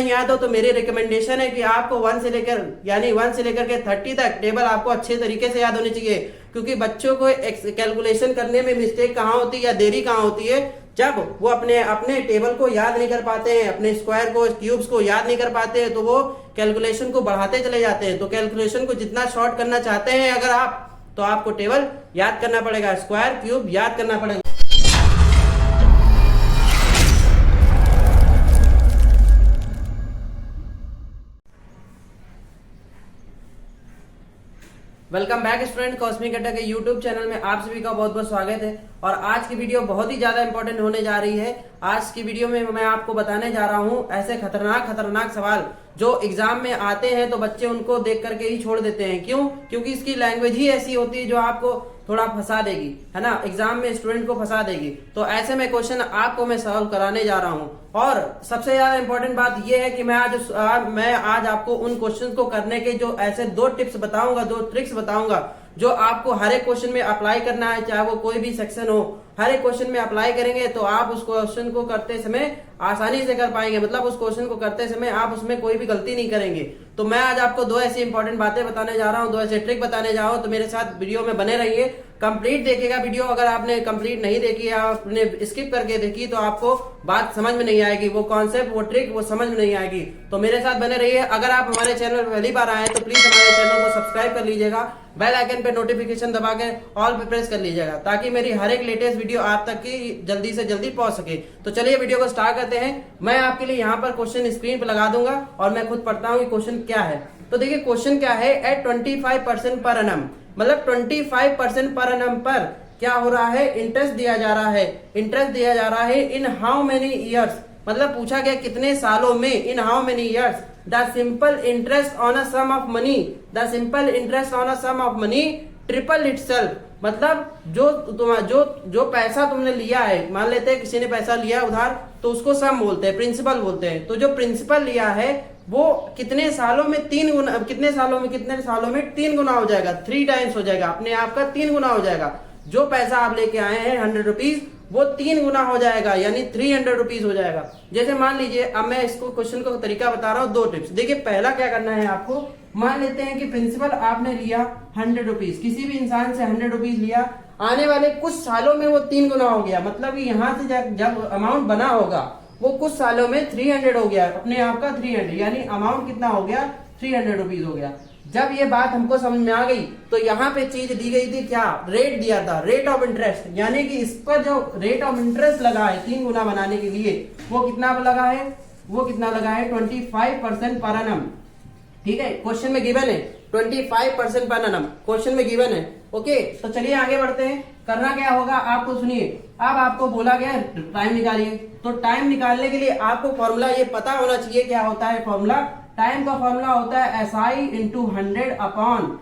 नहीं याद हो तो मेरी रिकमेंडेशन है कि आपको 1 से लेकर यानी 1 से लेकर के 30 तक टेबल आपको अच्छे तरीके से याद होनी चाहिए, क्योंकि बच्चों को कैलकुलेशन करने में मिस्टेक कहाँ होती है या देरी कहाँ होती है, जब वो अपने अपने टेबल को याद नहीं कर पाते हैं, अपने स्क्वायर को क्यूब्स को याद नहीं कर पाते हैं, तो वो कैलकुलेशन को बढ़ाते चले जाते हैं। तो कैलकुलेशन को जितना शॉर्ट करना चाहते हैं अगर आप, तो आपको टेबल याद करना पड़ेगा, स्क्वायर क्यूब याद करना पड़ेगा। वेलकम बैक स्टूडेंट, कॉस्मिक अड्डा के यूट्यूब चैनल में आप सभी का बहुत बहुत स्वागत है। और आज की वीडियो बहुत ही ज्यादा इंपॉर्टेंट होने जा रही है। आज की वीडियो में मैं आपको बताने जा रहा हूं ऐसे खतरनाक सवाल जो एग्जाम में आते हैं तो बच्चे उनको देख करके ही छोड़ देते हैं। क्यों? क्योंकि इसकी लैंग्वेज ही ऐसी होती है जो आपको थोड़ा फंसा देगी, है ना, एग्जाम में स्टूडेंट को फंसा देगी। तो ऐसे में क्वेश्चन आपको मैं सॉल्व कराने जा रहा हूं। और सबसे ज्यादा इंपॉर्टेंट बात यह है कि मैं आज आपको उन क्वेश्चन को करने के जो ऐसे 2 टिप्स बताऊंगा, 2 ट्रिक्स बताऊंगा जो आपको हर एक क्वेश्चन में अप्लाई करना है, चाहे वो कोई भी सेक्शन हो। हर एक क्वेश्चन में अप्लाई करेंगे तो आप उस क्वेश्चन को करते समय आसानी से कर पाएंगे, मतलब उस क्वेश्चन को करते समय आप उसमें कोई भी गलती नहीं करेंगे। तो मैं आज आपको 2 ऐसी इंपॉर्टेंट बातें बताने जा रहा हूँ, 2 ऐसे ट्रिक बताने जा रहा हूँ। तो मेरे साथ वीडियो में बने रहिए, कंप्लीट देखिएगा वीडियो। अगर आपने कंप्लीट नहीं देखी या आपने स्किप करके देखी तो आपको बात समझ में नहीं आएगी, वो कॉन्सेप्ट, वो ट्रिक वो समझ में नहीं आएगी। तो मेरे साथ बने रहिए। अगर आप हमारे चैनल पर पहली बार आए तो प्लीज हमारे चैनल को सब्सक्राइब कर लीजिएगा, बेल आइकन पे नोटिफिकेशन दबा के ऑल पे प्रेस कर लीजिएगा, ताकि मेरी हर एक लेटेस्ट वीडियो आप तक की जल्दी से जल्दी पहुंच सके। तो चलिए वीडियो को स्टार्ट करते हैं। मैं आपके लिए यहाँ पर क्वेश्चन स्क्रीन पर लगा दूंगा और मैं खुद पढ़ता हूँ कि क्वेश्चन क्या है। तो देखिए क्वेश्चन क्या है, एट 25% पर एनम, मतलब 25% पर एनम पर क्या हो रहा है, इंटरेस्ट दिया जा रहा है। इंटरेस्ट दिया जा रहा है इन हाउ मेनी ईयर्स, मतलब पूछा गया कितने सालों में, in how many years the simple interest on a sum of money, the simple interest on a sum of money triple itself, मतलब जो पैसा तुमने लिया है, मान लेते हैं किसी ने पैसा लिया उधार, तो उसको सम बोलते हैं, प्रिंसिपल बोलते हैं। तो जो प्रिंसिपल लिया है वो कितने सालों में 3 गुना, कितने सालों में 3 गुना हो जाएगा, 3 टाइम्स हो जाएगा, अपने आप का 3 गुना हो जाएगा। जो पैसा आप लेके आए हैं 100 रुपीज, वो 3 गुना हो जाएगा, यानी 300 रुपीज हो जाएगा। जैसे मान लीजिए, अब मैं इसको क्वेश्चन को तरीका बता रहा हूँ, 2 टिप्स। देखिए पहला क्या करना है आपको, मान लेते हैं कि प्रिंसिपल आपने लिया 100 रुपीज, किसी भी इंसान से 100 रुपीज लिया, आने वाले कुछ सालों में वो 3 गुना हो गया, मतलब कि यहाँ से जब अमाउंट बना होगा वो कुछ सालों में 300 हो गया, अपने आप का 300, यानी अमाउंट कितना हो गया, 300 रुपीज हो गया। जब ये बात हमको समझ में आ गई तो यहाँ पे चीज दी गई थी, क्या रेट दिया था, रेट ऑफ इंटरेस्ट, यानी कि इस पर जो रेट ऑफ इंटरेस्ट लगा है 3 गुना बनाने के लिए, वो कितना लगा है, 25% पर एनम। ठीक है, क्वेश्चन में गिवन है 25% पर एनम, क्वेश्चन में गिवन है। ओके, तो चलिए आगे बढ़ते हैं। करना क्या होगा आपको, सुनिए। अब आपको बोला गया टाइम निकालिए, तो टाइम निकालने के लिए आपको फॉर्मूला ये पता होना चाहिए, क्या होता है फॉर्मूला। टाइम का फॉर्मूला होता है SI into 100 upon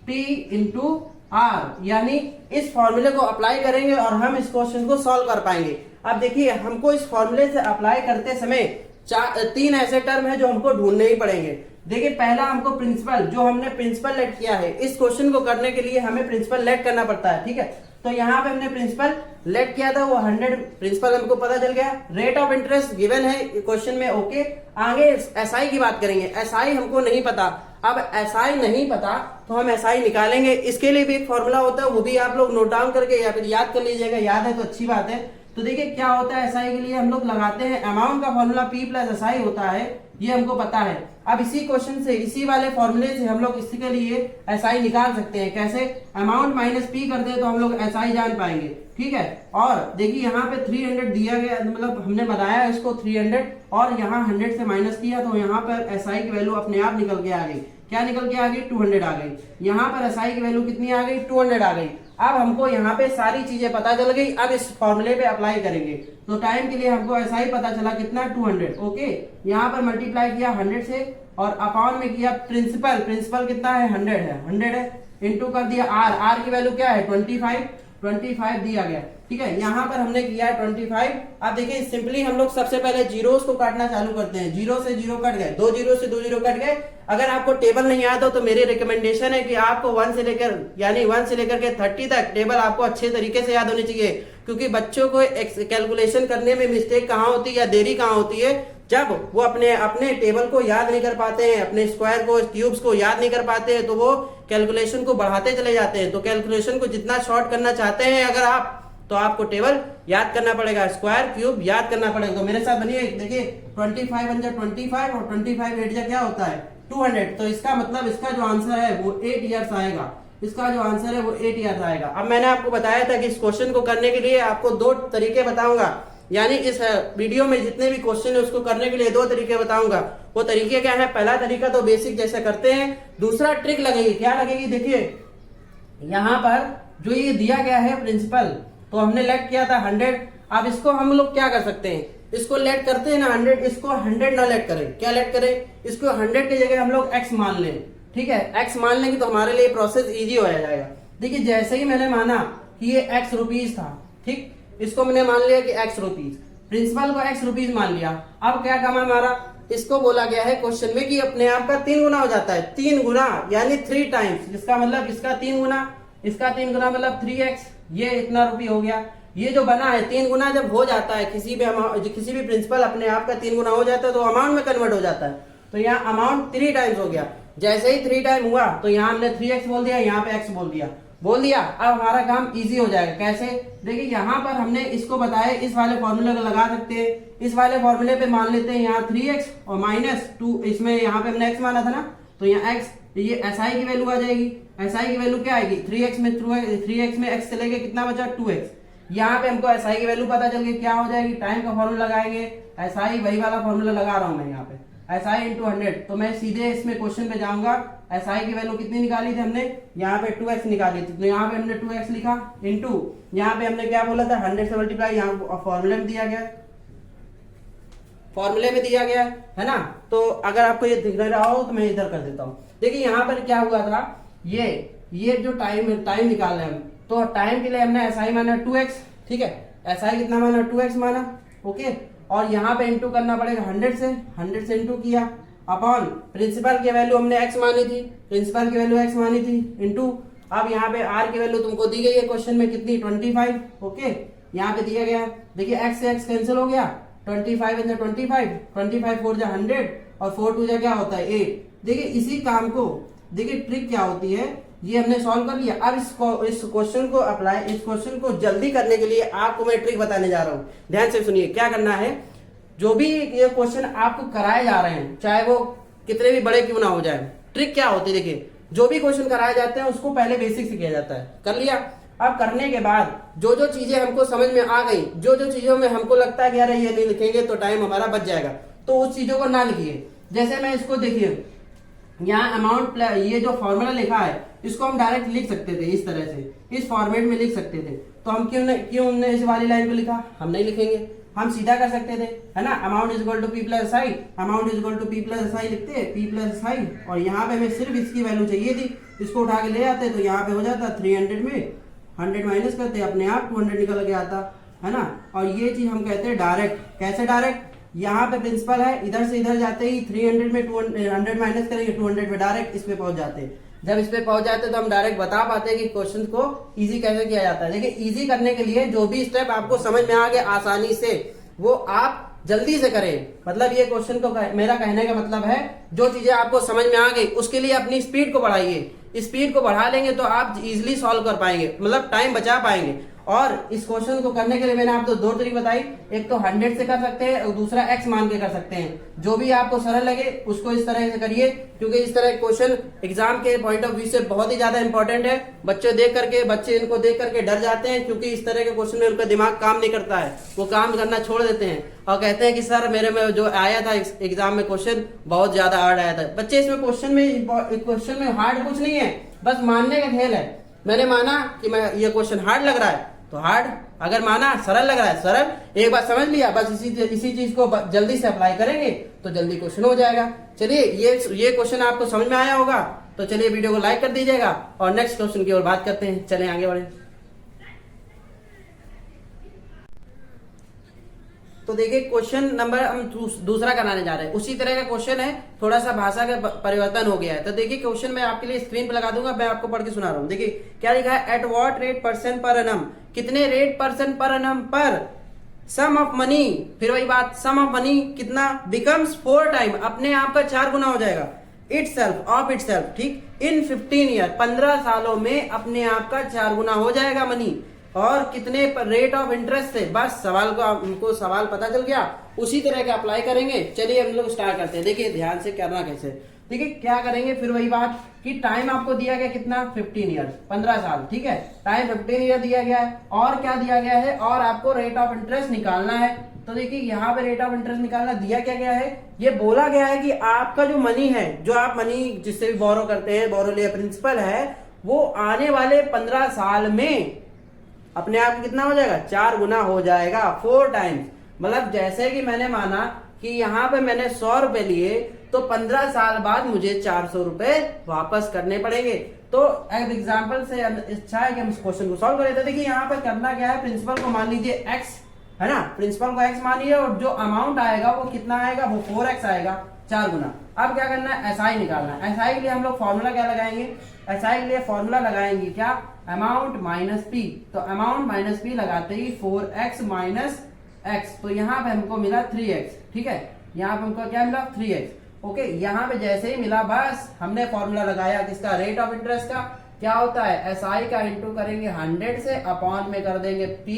T into R, यानी इस फॉर्मूले को अप्लाई करेंगे और हम इस क्वेश्चन को सॉल्व कर पाएंगे। अब देखिए हमको इस फॉर्मूले से अप्लाई करते समय 3 ऐसे टर्म है जो हमको ढूंढने ही पड़ेंगे। देखिए पहला हमको प्रिंसिपल, जो हमने प्रिंसिपल लेट किया है, इस क्वेश्चन को करने के लिए हमें प्रिंसिपल लेट करना पड़ता है। ठीक है, तो यहाँ पे हमने प्रिंसिपल लेट किया था, वो 100 प्रिंसिपल हमको पता चल गया। रेट ऑफ इंटरेस्ट गिवन है क्वेश्चन में। ओके, आगे SI की बात करेंगे। SI हमको नहीं पता, अब SI नहीं पता तो हम SI निकालेंगे। इसके लिए भी एक फॉर्मूला होता है, वो भी आप लोग नोट डाउन करके या फिर याद कर लीजिएगा, याद है तो अच्छी बात है। तो देखिए क्या होता है, SI के लिए हम लोग लगाते हैं अमाउंट का फॉर्मूला P प्लस SI होता है, ये हमको पता है। अब इसी क्वेश्चन से, इसी वाले फॉर्मूले से हम लोग इसके लिए SI निकाल सकते हैं। कैसे? अमाउंट माइनस P कर दे तो हम लोग SI जान पाएंगे। ठीक है, और देखिए यहाँ पे 300 दिया गया, मतलब हमने बनाया इसको 300 और यहाँ 100 से माइनस किया तो यहाँ पर SI की वैल्यू अपने आप निकल के आ गई। क्या निकल के आ गई? 200 आ गई। यहाँ पर SI की वैल्यू कितनी आ गई? 200 आ गई। अब हमको यहाँ पे सारी चीजें पता चल गई, अब इस फॉर्मूले पे अप्लाई करेंगे। तो टाइम के लिए हमको SI पता चला कितना, 200। ओके, यहाँ पर मल्टीप्लाई किया 100 से और अपॉन में किया प्रिंसिपल, प्रिंसिपल कितना है, 100 है, इंटू कर दिया R की वैल्यू क्या है, 25 दिया गया। ठीक है, यहाँ पर हमने किया है 25। अब देखिए सिंपली हम लोग सबसे पहले जीरोस को काटना चालू करते हैं। 0 से 0 कट गए, 2 जीरो से 2 जीरो कट गए। अगर आपको टेबल नहीं याद हो तो मेरी रिकमेंडेशन है कि आपको 1 से लेकर यानी 1 से लेकर के 30 तक टेबल आपको अच्छे तरीके से याद होनी चाहिए, क्योंकि बच्चों को कैलकुलेशन करने में मिस्टेक कहाँ होती है या देरी कहाँ होती है, जब वो अपने अपने टेबल को याद नहीं कर पाते हैं, अपने स्क्वायर को, क्यूब्स को याद नहीं कर पाते हैं, तो वो कैलकुलेशन को बढ़ाते चले जाते हैं। तो कैलकुलेशन को जितना शॉर्ट करना चाहते हैं अगर आप, तो आपको टेबल याद करना पड़ेगा, स्क्वायर क्यूब याद करना पड़ेगा। तो मेरे साथ बनिए, देखिए 25 वन जा 25 और 25 8 जा क्या होता है 200। तो इसका मतलब इसका जो आंसर है वो 8 ईयर्स आएगा। इसका जो आंसर है वो 8 ईयर्स आएगा। अब मैंने आपको बताया था कि इस क्वेश्चन को करने के लिए आपको 2 तरीके बताऊंगा, यानी इस वीडियो में जितने भी क्वेश्चन है उसको करने के लिए 2 तरीके बताऊंगा। वो तरीके क्या है? पहला तरीका तो बेसिक जैसे करते हैं, दूसरा ट्रिक लगेगी। क्या लगेगी? देखिए यहाँ पर जो ये दिया गया है प्रिंसिपल, तो हमने लेट किया था 100। अब इसको हम लोग क्या कर सकते हैं, इसको लेट करते हैं ना 100, इसको 100 ना लेट करें। क्या लेट करें? इसको 100 की जगह हम लोग x मान लें। ठीक है, x मान लेंगे तो हमारे लिए प्रोसेस इजी हो जाएगा। देखिए जैसे ही मैंने माना कि ये x रुपीज था, ठीक, इसको मैंने मान लिया कि x रुपीज, प्रिंसिपल को x रुपीज मान लिया। अब क्या काम है हमारा? इसको बोला गया है क्वेश्चन में कि अपने आप का 3 गुना हो जाता है। 3 गुना यानी 3 टाइम्स, जिसका मतलब इसका 3 गुना, इसका 3 गुना मतलब 3x, ये इतना रुपये हो गया। ये जो बना है 3 गुना जब हो जाता है किसी भी प्रिंसिपल अपने आप का 3 गुना हो जाता है तो अमाउंट में कन्वर्ट हो जाता है। तो यहाँ अमाउंट 3 टाइम्स हो गया। जैसे ही 3 टाइम हुआ तो यहाँ हमने 3x बोल दिया, यहाँ पे x बोल दिया। अब हमारा काम इजी हो जाएगा। कैसे? देखिए यहाँ पर हमने इसको बताया, इस वाले फॉर्मूले को लगा सकते हैं। इस वाले फॉर्मूले पे मान लेते हैं यहाँ 3x और -2, इसमें यहाँ पे हमने x माना था ना, तो यहाँ x, ये SI की वैल्यू आ जाएगी। SI की वैल्यू क्या आएगी? 3x में x चले गए, कितना बचा? 2x। यहाँ पे हमको SI की वैल्यू पता चल गई, क्या हो जाएगी? टाइम का फॉर्मूला लगाएंगे, SI वही वाला फॉर्मूला लगा रहा हूँ मैं यहाँ पे, SI × 100। तो मैं सीधे इसमें क्वेश्चन पे जाऊंगा। SI की वैल्यू कितनी निकाली थी हमने? यहाँ पे 2x निकाली थी, तो यहाँ पे हमने 2x लिखा इंटू, यहाँ पे हमने क्या बोला था? 100 से मल्टीप्लाई, यहाँ फॉर्मूले में दिया गया है ना। तो अगर आपको ये दिख रहा हो तो मैं इधर कर देता हूँ। देखिए यहाँ पर क्या हुआ था, ये जो टाइम निकाल रहे हैं हम, तो टाइम के लिए हमने SI माना 2x, ठीक है, SI कितना माना? 2x माना, ओके। और यहाँ पे इंटू करना पड़ेगा 100 से इंटू किया अपॉन प्रिंसिपल की वैल्यू हमने x मानी थी, इंटू अब यहाँ पे r की वैल्यू तुमको दी गई है क्वेश्चन में कितनी? 25, ओके, यहाँ पे दिया गया। देखिए x से x कैंसिल हो गया, 25 × 25 4 जा 100 और 4 2 जा क्या होता है? 8। देखिए इसी काम को, देखिए ट्रिक क्या होती है, ये हमने सॉल्व कर लिया। अब इस क्वेश्चन को अप्लाई, इस क्वेश्चन को जल्दी करने के लिए आपको मैं ट्रिक बताने जा रहा हूँ। ध्यान से सुनिए। क्या करना है, जो भी ये क्वेश्चन आपको कराए जा रहे हैं, चाहे वो कितने भी बड़े क्यों ना हो जाए, ट्रिक क्या होती है? देखिए जो भी क्वेश्चन कराए जाते हैं उसको पहले बेसिक से किया जाता है। कर लिया। अब करने के बाद जो चीजें हमको समझ में आ गई, जो चीजों में हमको लगता है कि यार ये नहीं लिखेंगे तो टाइम हमारा बच जाएगा, तो उस चीजों को ना लिखिए। जैसे मैं इसको देखिए, यहाँ अमाउंट, ये जो फॉर्मूला लिखा है इसको हम डायरेक्ट लिख सकते थे, इस तरह से, इस फॉर्मेट में लिख सकते थे। तो हम क्यों हमने इस वाली लाइन को लिखा? हम नहीं लिखेंगे, हम सीधा कर सकते थे, है ना। Amount is equal to P + SI, amount is equal to P + SI लिखते हैं, P + SI, और यहाँ पे हमें सिर्फ इसकी वैल्यू चाहिए थी, इसको उठा के ले आते तो यहाँ पे हो जाता 300 में 100 माइनस करते अपने आप 200 निकल के आता, है ना। और ये चीज हम कहते हैं डायरेक्ट। कैसे डायरेक्ट? यहाँ पे प्रिंसिपल है, इधर से इधर जाते ही 300 में 100 माइनस करेंगे, 200 पे डायरेक्ट इस पे पहुंच जाते हैं। जब इस पे पहुंच जाते हैं तो हम डायरेक्ट बता पाते हैं कि क्वेश्चन को इजी कैसे किया जाता है। देखिए इजी करने के लिए जो भी स्टेप आपको समझ में आ गया आसानी से, वो आप जल्दी से करें। मतलब ये क्वेश्चन को मेरा कहने का मतलब है, जो चीजें आपको समझ में आ गई उसके लिए अपनी स्पीड को बढ़ाइए। स्पीड को बढ़ा लेंगे तो आप इजीली सॉल्व कर पाएंगे, मतलब टाइम बचा पाएंगे। और इस क्वेश्चन को करने के लिए मैंने आपको 2 तरीके बताई, एक तो 100 से कर सकते हैं और दूसरा x मान के कर सकते हैं। जो भी आपको सरल लगे उसको इस तरह से करिए, क्योंकि इस तरह के क्वेश्चन एग्जाम के पॉइंट ऑफ व्यू से बहुत ही ज्यादा इंपॉर्टेंट है। बच्चे इनको देख करके डर जाते हैं, क्योंकि इस तरह के क्वेश्चन में उनका दिमाग काम नहीं करता है, वो काम करना छोड़ देते हैं और कहते हैं कि सर मेरे में जो आया था एग्जाम में क्वेश्चन बहुत ज्यादा हार्ड आया था। बच्चे इसमें क्वेश्चन में हार्ड कुछ नहीं है, बस मानने का खेल है। मैंने माना कि मैं ये क्वेश्चन हार्ड लग रहा है तो हार्ड, अगर माना सरल लग रहा है सरल, एक बार समझ लिया, बस इसी चीज को जल्दी से अप्लाई करेंगे तो जल्दी क्वेश्चन हो जाएगा। चलिए ये क्वेश्चन आपको समझ में आया होगा, तो चलिए वीडियो को लाइक कर दीजिएगा और नेक्स्ट क्वेश्चन की ओर बात करते हैं। चलें आगे बढ़े। तो देखिए क्वेश्चन नंबर हम दूसरा कराने जा रहे हैं, उसी तरह का क्वेश्चन है, थोड़ा सा भाषा का परिवर्तन हो गया है। तो देखिए क्वेश्चन मैं आपके लिए स्क्रीन पर लगा दूंगा, मैं आपको पढ़ के सुना रहा हूँ। देखिए क्या लिखा है, at what rate % per annum, कितने रेट % पर एनम पर सम ऑफ मनी, फिर वही बात, सम ऑफ मनी कितना बिकम्स 4 टाइम, अपने आप का 4 गुना हो जाएगा, इटसेल्फ ऑफ इटसेल्फ, ठीक, इन 15 ईयर, 15 सालों में अपने आप का 4 गुना हो जाएगा मनी। और कितने रेट ऑफ इंटरेस्ट से, बस सवाल को हमको सवाल पता चल गया, उसी तरह के अप्लाई करेंगे। चलिए हम लोग स्टार्ट करते हैं। देखिए ध्यान से करना कैसे, ठीक है, क्या करेंगे, फिर वही बात कि टाइम आपको दिया गया कितना 15 ईयर, 15 साल, ठीक है, टाइम 15 ईयर दिया गया है, और क्या दिया गया है, और आपको रेट ऑफ इंटरेस्ट निकालना है। तो देखिए यहाँ पे रेट ऑफ इंटरेस्ट निकालना दिया क्या गया है, ये बोला गया है कि आपका जो मनी है, जो आप मनी जिससे भी बोरो करते हैं, बोरो लिया प्रिंसिपल है, वो आने वाले 15 साल में अपने आप को कितना हो जाएगा, 4 गुना हो जाएगा, 4 टाइम्स। मतलब जैसे कि मैंने माना कि यहाँ पे मैंने 100 रुपए लिए, तो 15 साल बाद मुझे 400 रुपए वापस करने पड़ेंगे। तो एक एग्जांपल से अच्छा है कि हम इस क्वेश्चन को सॉल्व करें। तो देखिए यहाँ पर करना क्या है, प्रिंसिपल को मान लीजिए x है ना, प्रिंसिपल को x मानिए, और जो अमाउंट आएगा वो कितना आएगा, वो 4x आएगा, 4 गुना। अब क्या करना है, SI निकालना है। SI के लिए हम लोग फॉर्मूला क्या लगाएंगे, SI के लिए फॉर्मूला लगाएंगे क्या, अमाउंट माइनस पी। तो अमाउंट माइनस पी लगाते ही 4x माइनस x, तो यहाँ पे हमको मिला 3x, ठीक है, यहाँ पे हमको क्या मिला 3x। ओके, यहाँ पे जैसे ही मिला, बस हमने फॉर्मूला लगाया किसका, रेट ऑफ इंटरेस्ट का। क्या होता है, SI का इंटू करेंगे 100 से, अपॉन में कर देंगे P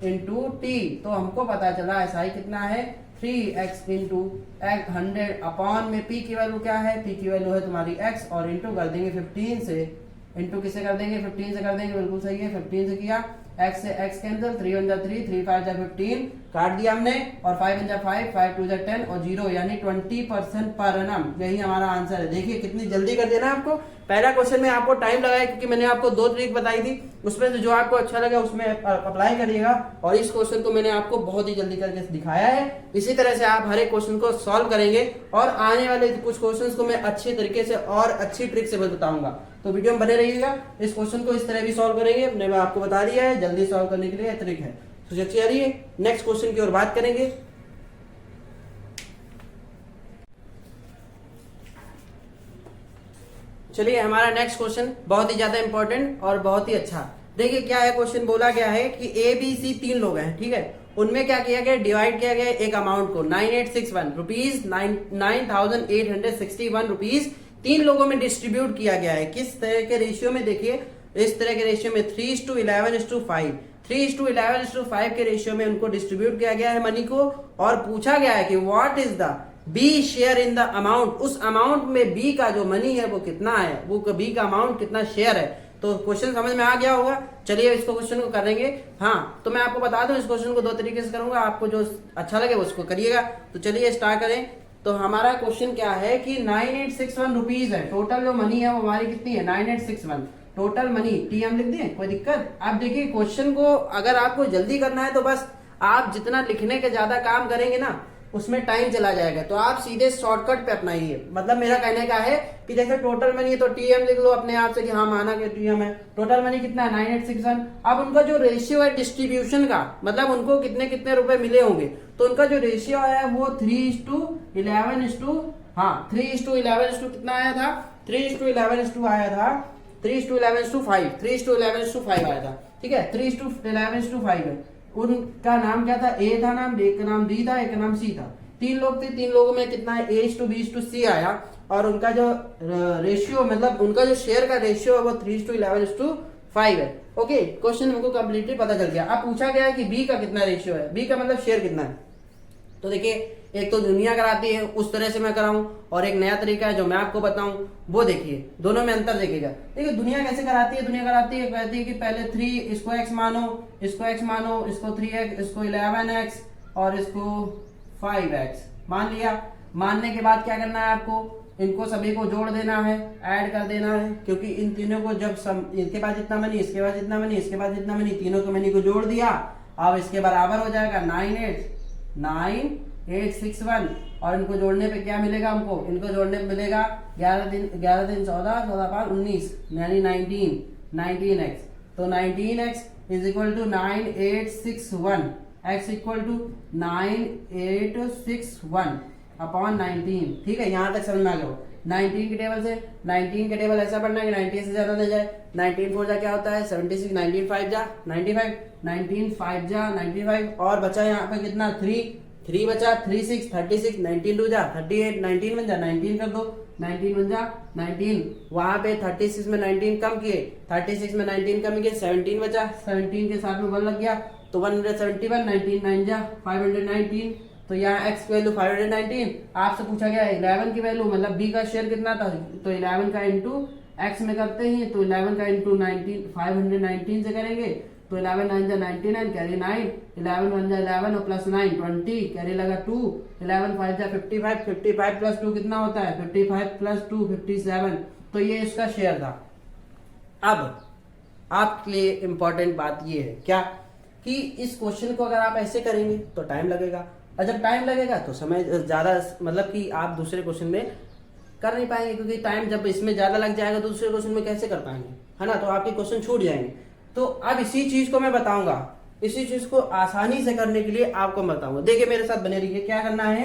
इंटू T, तो हमको पता चला SI कितना है 3x इंटू 100, अपॉन में P की वैल्यू क्या है, P की वैल्यू है तुम्हारी x, और इंटू कर देंगे 15 से, इंटू किसे कर देंगे, 15 से कर देंगे, बिल्कुल सही है, 15 से किया, x से x कैंसिल, 3 1 जा 3, 3 5 जा 15, काट दिया हमने, और 5 1 जा 5, 5 2 जा 10, और 0 यानी 20% पर एनम, यही हमारा आंसर है। देखिए कितनी जल्दी कर देना आपको। पहला क्वेश्चन में आपको टाइम लगाया क्योंकि मैंने आपको 2 ट्रिक बताई थी, उसमें से जो आपको अच्छा लगे उसमें अप्लाई करिएगा, और इस क्वेश्चन को मैंने आपको बहुत ही जल्दी करके दिखाया है। इसी तरह से आप हर एक क्वेश्चन को सॉल्व करेंगे, और आने वाले कुछ क्वेश्चन को मैं अच्छे तरीके से और अच्छी ट्रिक से बताऊंगा। तो वीडियो में बने रहिएगा। इस क्वेश्चन को इस तरह भी सॉल्व करेंगे, मैंने आपको बता दिया है, जल्दी सॉल्व करने के लिए ट्रिक है। तो चलिए नेक्स्ट क्वेश्चन की ओर बात करेंगे। चलिए हमारा नेक्स्ट क्वेश्चन बहुत ही ज्यादा इंपॉर्टेंट और बहुत ही अच्छा। देखिए क्या है, क्वेश्चन बोला गया है कि ABC 3 लोग हैं, ठीक है, उनमें क्या किया गया, डिवाइड किया गया एक अमाउंट को 9861 रुपीज 9861 रुपीज 3 लोगों में डिस्ट्रीब्यूट किया गया है। किस तरह के रेशियो में, देखिए इस तरह के रेशियो में 3:11:5, 3:11:5 के रेशियो में उनको डिस्ट्रीब्यूट किया गया है मनी को, और पूछा गया है कि what is the B share in the amount, उस अमाउंट में बी का जो मनी है वो कितना है, वो बी का अमाउंट कितना शेयर है। तो क्वेश्चन समझ में आ गया होगा। चलिए इसको क्वेश्चन को करेंगे। हाँ, तो मैं आपको बता दूं इस क्वेश्चन को 2 तरीके से करूंगा, आपको जो अच्छा लगे उसको करिएगा। तो चलिए स्टार्ट करें। तो हमारा क्वेश्चन क्या है कि 9861 रुपीज है, टोटल जो मनी है वो हमारी कितनी है 9861 टोटल मनी। टी हम लिख दें, कोई दिक्कत। आप देखिए क्वेश्चन को अगर आपको जल्दी करना है तो बस आप जितना लिखने के ज्यादा काम करेंगे ना उसमें टाइम चला जाएगा, तो आप सीधे शॉर्टकट पे अपनाइए। मतलब मेरा कहने का है कि जैसे टोटल मनी है तो टीएम लिख लो अपने आप से कि हाँ माना कि टीएम है, टोटल मनी कितना है 9861। अब उनका जो रेशियो है डिस्ट्रीब्यूशन का, मतलब उनको कितने कितने रुपए मिले होंगे, तो उनका जो रेशियो है वो 3:11 हाँ 3:11 कितना आया था, 3:11 आया था, 3:11:5 3:11:5 आया था, ठीक है, 3:11:5 है। उनका नाम क्या था, ए था नाम, एक का नाम डी था, एक का नाम सी था। 3 लोग थे, 3 लोगों में कितना है A:B:C आया, और उनका जो रेशियो मतलब उनका जो शेयर का रेशियो है वो 3:11:5 है। ओके, क्वेश्चन हमको कंप्लीटली पता चल गया। अब पूछा गया है कि बी का कितना रेशियो है, बी का मतलब शेयर कितना है। तो देखिए एक तो दुनिया कराती है उस तरह से मैं कराऊं, और एक नया तरीका है जो मैं आपको बताऊं, वो देखिए, दोनों में अंतर देखिएगा। देखिए दुनिया कैसे कराती है, दुनिया कराती है कहती है कि पहले 3 इसको x मानो, इसको x मानो, इसको 3x, इसको 11x और इसको 5x मान लिया। मानने के बाद क्या करना है आपको, इनको सभी को जोड़ देना है, ऐड कर देना है, क्योंकि इन तीनों को जब इसके पास जितना मनी, इसके पास जितना मनी, इसके पास जितना मनी, तीनों के मनी को जोड़ दिया। अब इसके बराबर हो जाएगा 9861, और इनको जोड़ने पे क्या मिलेगा हमको, इनको जोड़ने पे मिलेगा 11 दिन 14, 14 5 19 यानी 19x। तो 19x is equal to 9861, x equal to 9861, upon 19। ठीक है, यहाँ तक समझ में आ गया। 19 के टेबल से 19 के टेबल ऐसा पढ़ना है कि 90 से ज्यादा ना जाए। 19 4 जा क्या होता है 76, 19 5 जा 95, 19 5 जा 95, और बचा यहाँ पे कितना 3 बचा 3 6 36, 19 2 जा 38, 19 बन जा 19 कर दो, 19 बन जा 19। वहां पे 36 में 19 कम किए, 36 में 19 कम किए, 17 बचा, 17 के साथ में 1 लग गया तो 171, 19 9 जा 519। तो यहाँ x की वैल्यू 519। आपसे पूछा गया 11 की वैल्यू, मतलब b का शेयर कितना था, तो 11 का इंटू x में करते हैं, तो 11 का इंटू 19 519 से करेंगे तो 11 9 जा 99, कैरी 9, 11 1 जा 11 और प्लस 9 20, कैरी लगा 2, 11 5 जा 55, 55 प्लस 2 कितना होता है 55 प्लस 2 57। तो ये इसका शेयर था। अब आपके लिए इंपॉर्टेंट बात ये है क्या कि इस क्वेश्चन को अगर आप ऐसे करेंगे तो टाइम लगेगा, और जब टाइम लगेगा तो समय ज्यादा, मतलब कि आप दूसरे क्वेश्चन में कर नहीं पाएंगे, क्योंकि टाइम जब इसमें ज्यादा लग जाएगा तो दूसरे क्वेश्चन में कैसे कर पाएंगे, है ना। तो आपके क्वेश्चन छूट जाएंगे। तो अब इसी चीज को मैं बताऊंगा, इसी चीज को आसानी से करने के लिए आपको बताऊंगा। देखिए मेरे साथ बने रहिए। क्या करना है,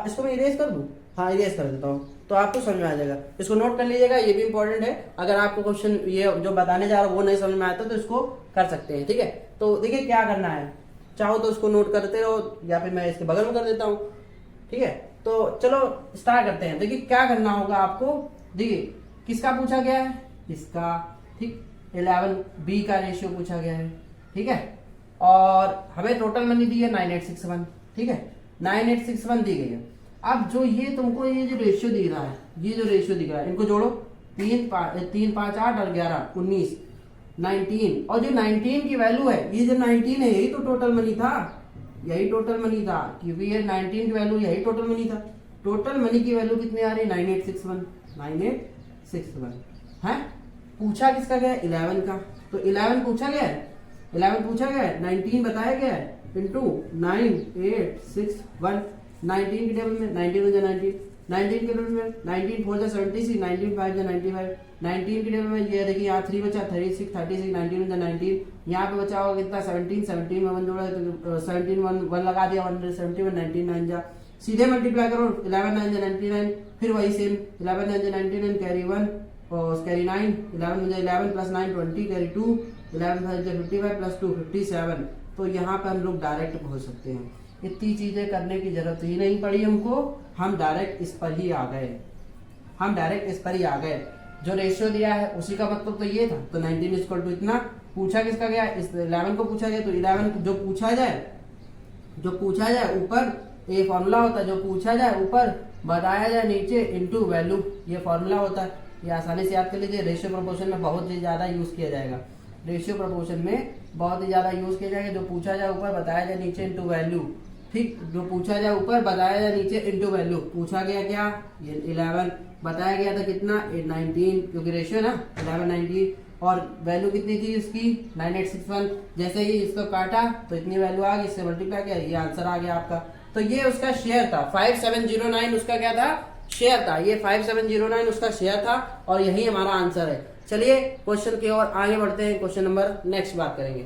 इसको मैं इरेज कर दूं, हाँ इरेज कर देता हूँ तो आपको समझ में आ जाएगा। इसको नोट कर लीजिएगा, ये भी इंपॉर्टेंट है। अगर आपको क्वेश्चन ये जो बताने जा रहा हूँ वो नहीं समझ में आता तो इसको कर सकते हैं, ठीक है। तो देखिए क्या करना है, चाहो तो इसको नोट करते रहो या फिर मैं इसके बगल में कर देता हूँ, ठीक है। तो चलो स्टार्ट करते हैं। देखिए क्या करना होगा आपको, देखिए किसका पूछा गया है, इसका, ठीक 11 बी का रेशियो पूछा गया है, ठीक है। और हमें टोटल मनी दी है 9861, ठीक है 9861 दी गई है। अब जो ये तुमको ये जो रेशियो दिख रहा है, ये जो रेशियो दिख रहा है, इनको जोड़ो, 3 5 8 और 11 19 19, और जो 19 की वैल्यू है, ये जो 19 है यही तो टोटल मनी था, यही टोटल मनी था, क्योंकि ये 19 की वैल्यू यही टोटल मनी था। टोटल मनी की वैल्यू कितनी आ रही है 9861 है। पूछा किसका गया 11 का, तो 11 पूछा गया है, 11 पूछा गया है, 19 बताया गया है इंटू 9861। 19 के टेबल में 19 हो जाए 19 के टेबल में 19 4 जा 76, 19 5 जा 95, 19 के टेबल में ये देखिए यहाँ 3 बचा 36 36, 19 हो जाए 19, यहाँ पे बचा होगा कितना 17 में 1 जोड़ा तो 17 1 लगा दिया 171, 19 9 जा, सीधे मल्टीप्लाई करो 11 9 जा 99, फिर वही सेम 11 9 जा 99, कैरी 1 और कैरी 9, 11 हो जाए 11 प्लस 9 20, कैरी 2, 11 5 जा 55 प्लस 2 57। तो यहाँ पे हम लोग डायरेक्ट पहुंच सकते हैं, इतनी चीजें करने की जरूरत ही नहीं पड़ी हमको, हम डायरेक्ट इस पर ही आ गए, हम डायरेक्ट इस पर ही आ गए। जो रेशियो दिया है उसी का मतलब तो ये था, तो 19 इक्वल टू इतना। पूछा किसका गया, इस 11 को पूछा गया, तो 11 जो पूछा जाए ऊपर ये फॉर्मूला होता है, जो पूछा जाए ऊपर बताया जाए नीचे इनटू वैल्यू, ये फॉर्मूला होता है। ये आसानी से याद कर लीजिए। रेशियो प्रोपोर्शन में बहुत ही ज्यादा यूज किया जाएगा, रेशियो प्रोपोर्शन में बहुत ही ज्यादा यूज किया जाएगा। जो पूछा जाए ऊपर बताया जाए नीचे इनटू वैल्यू, ठीक, जो पूछा जाए ऊपर बताया जाए नीचे इनटू वैल्यू। पूछा गया क्या, ये 11 बताया गया था कितना 19, क्योंकि रेशियो ना 11 19, और वैल्यू कितनी थी इसकी 9861। जैसे ही इसको काटा तो इतनी वैल्यू आ गई, इससे मल्टीप्लाई किया, ये आंसर आ गया आपका। तो ये उसका शेयर था 5709, उसका क्या था शेयर था, ये 5709 उसका शेयर था, और यही हमारा आंसर है। चलिए क्वेश्चन की ओर आगे बढ़ते हैं, क्वेश्चन नंबर नेक्स्ट बात करेंगे।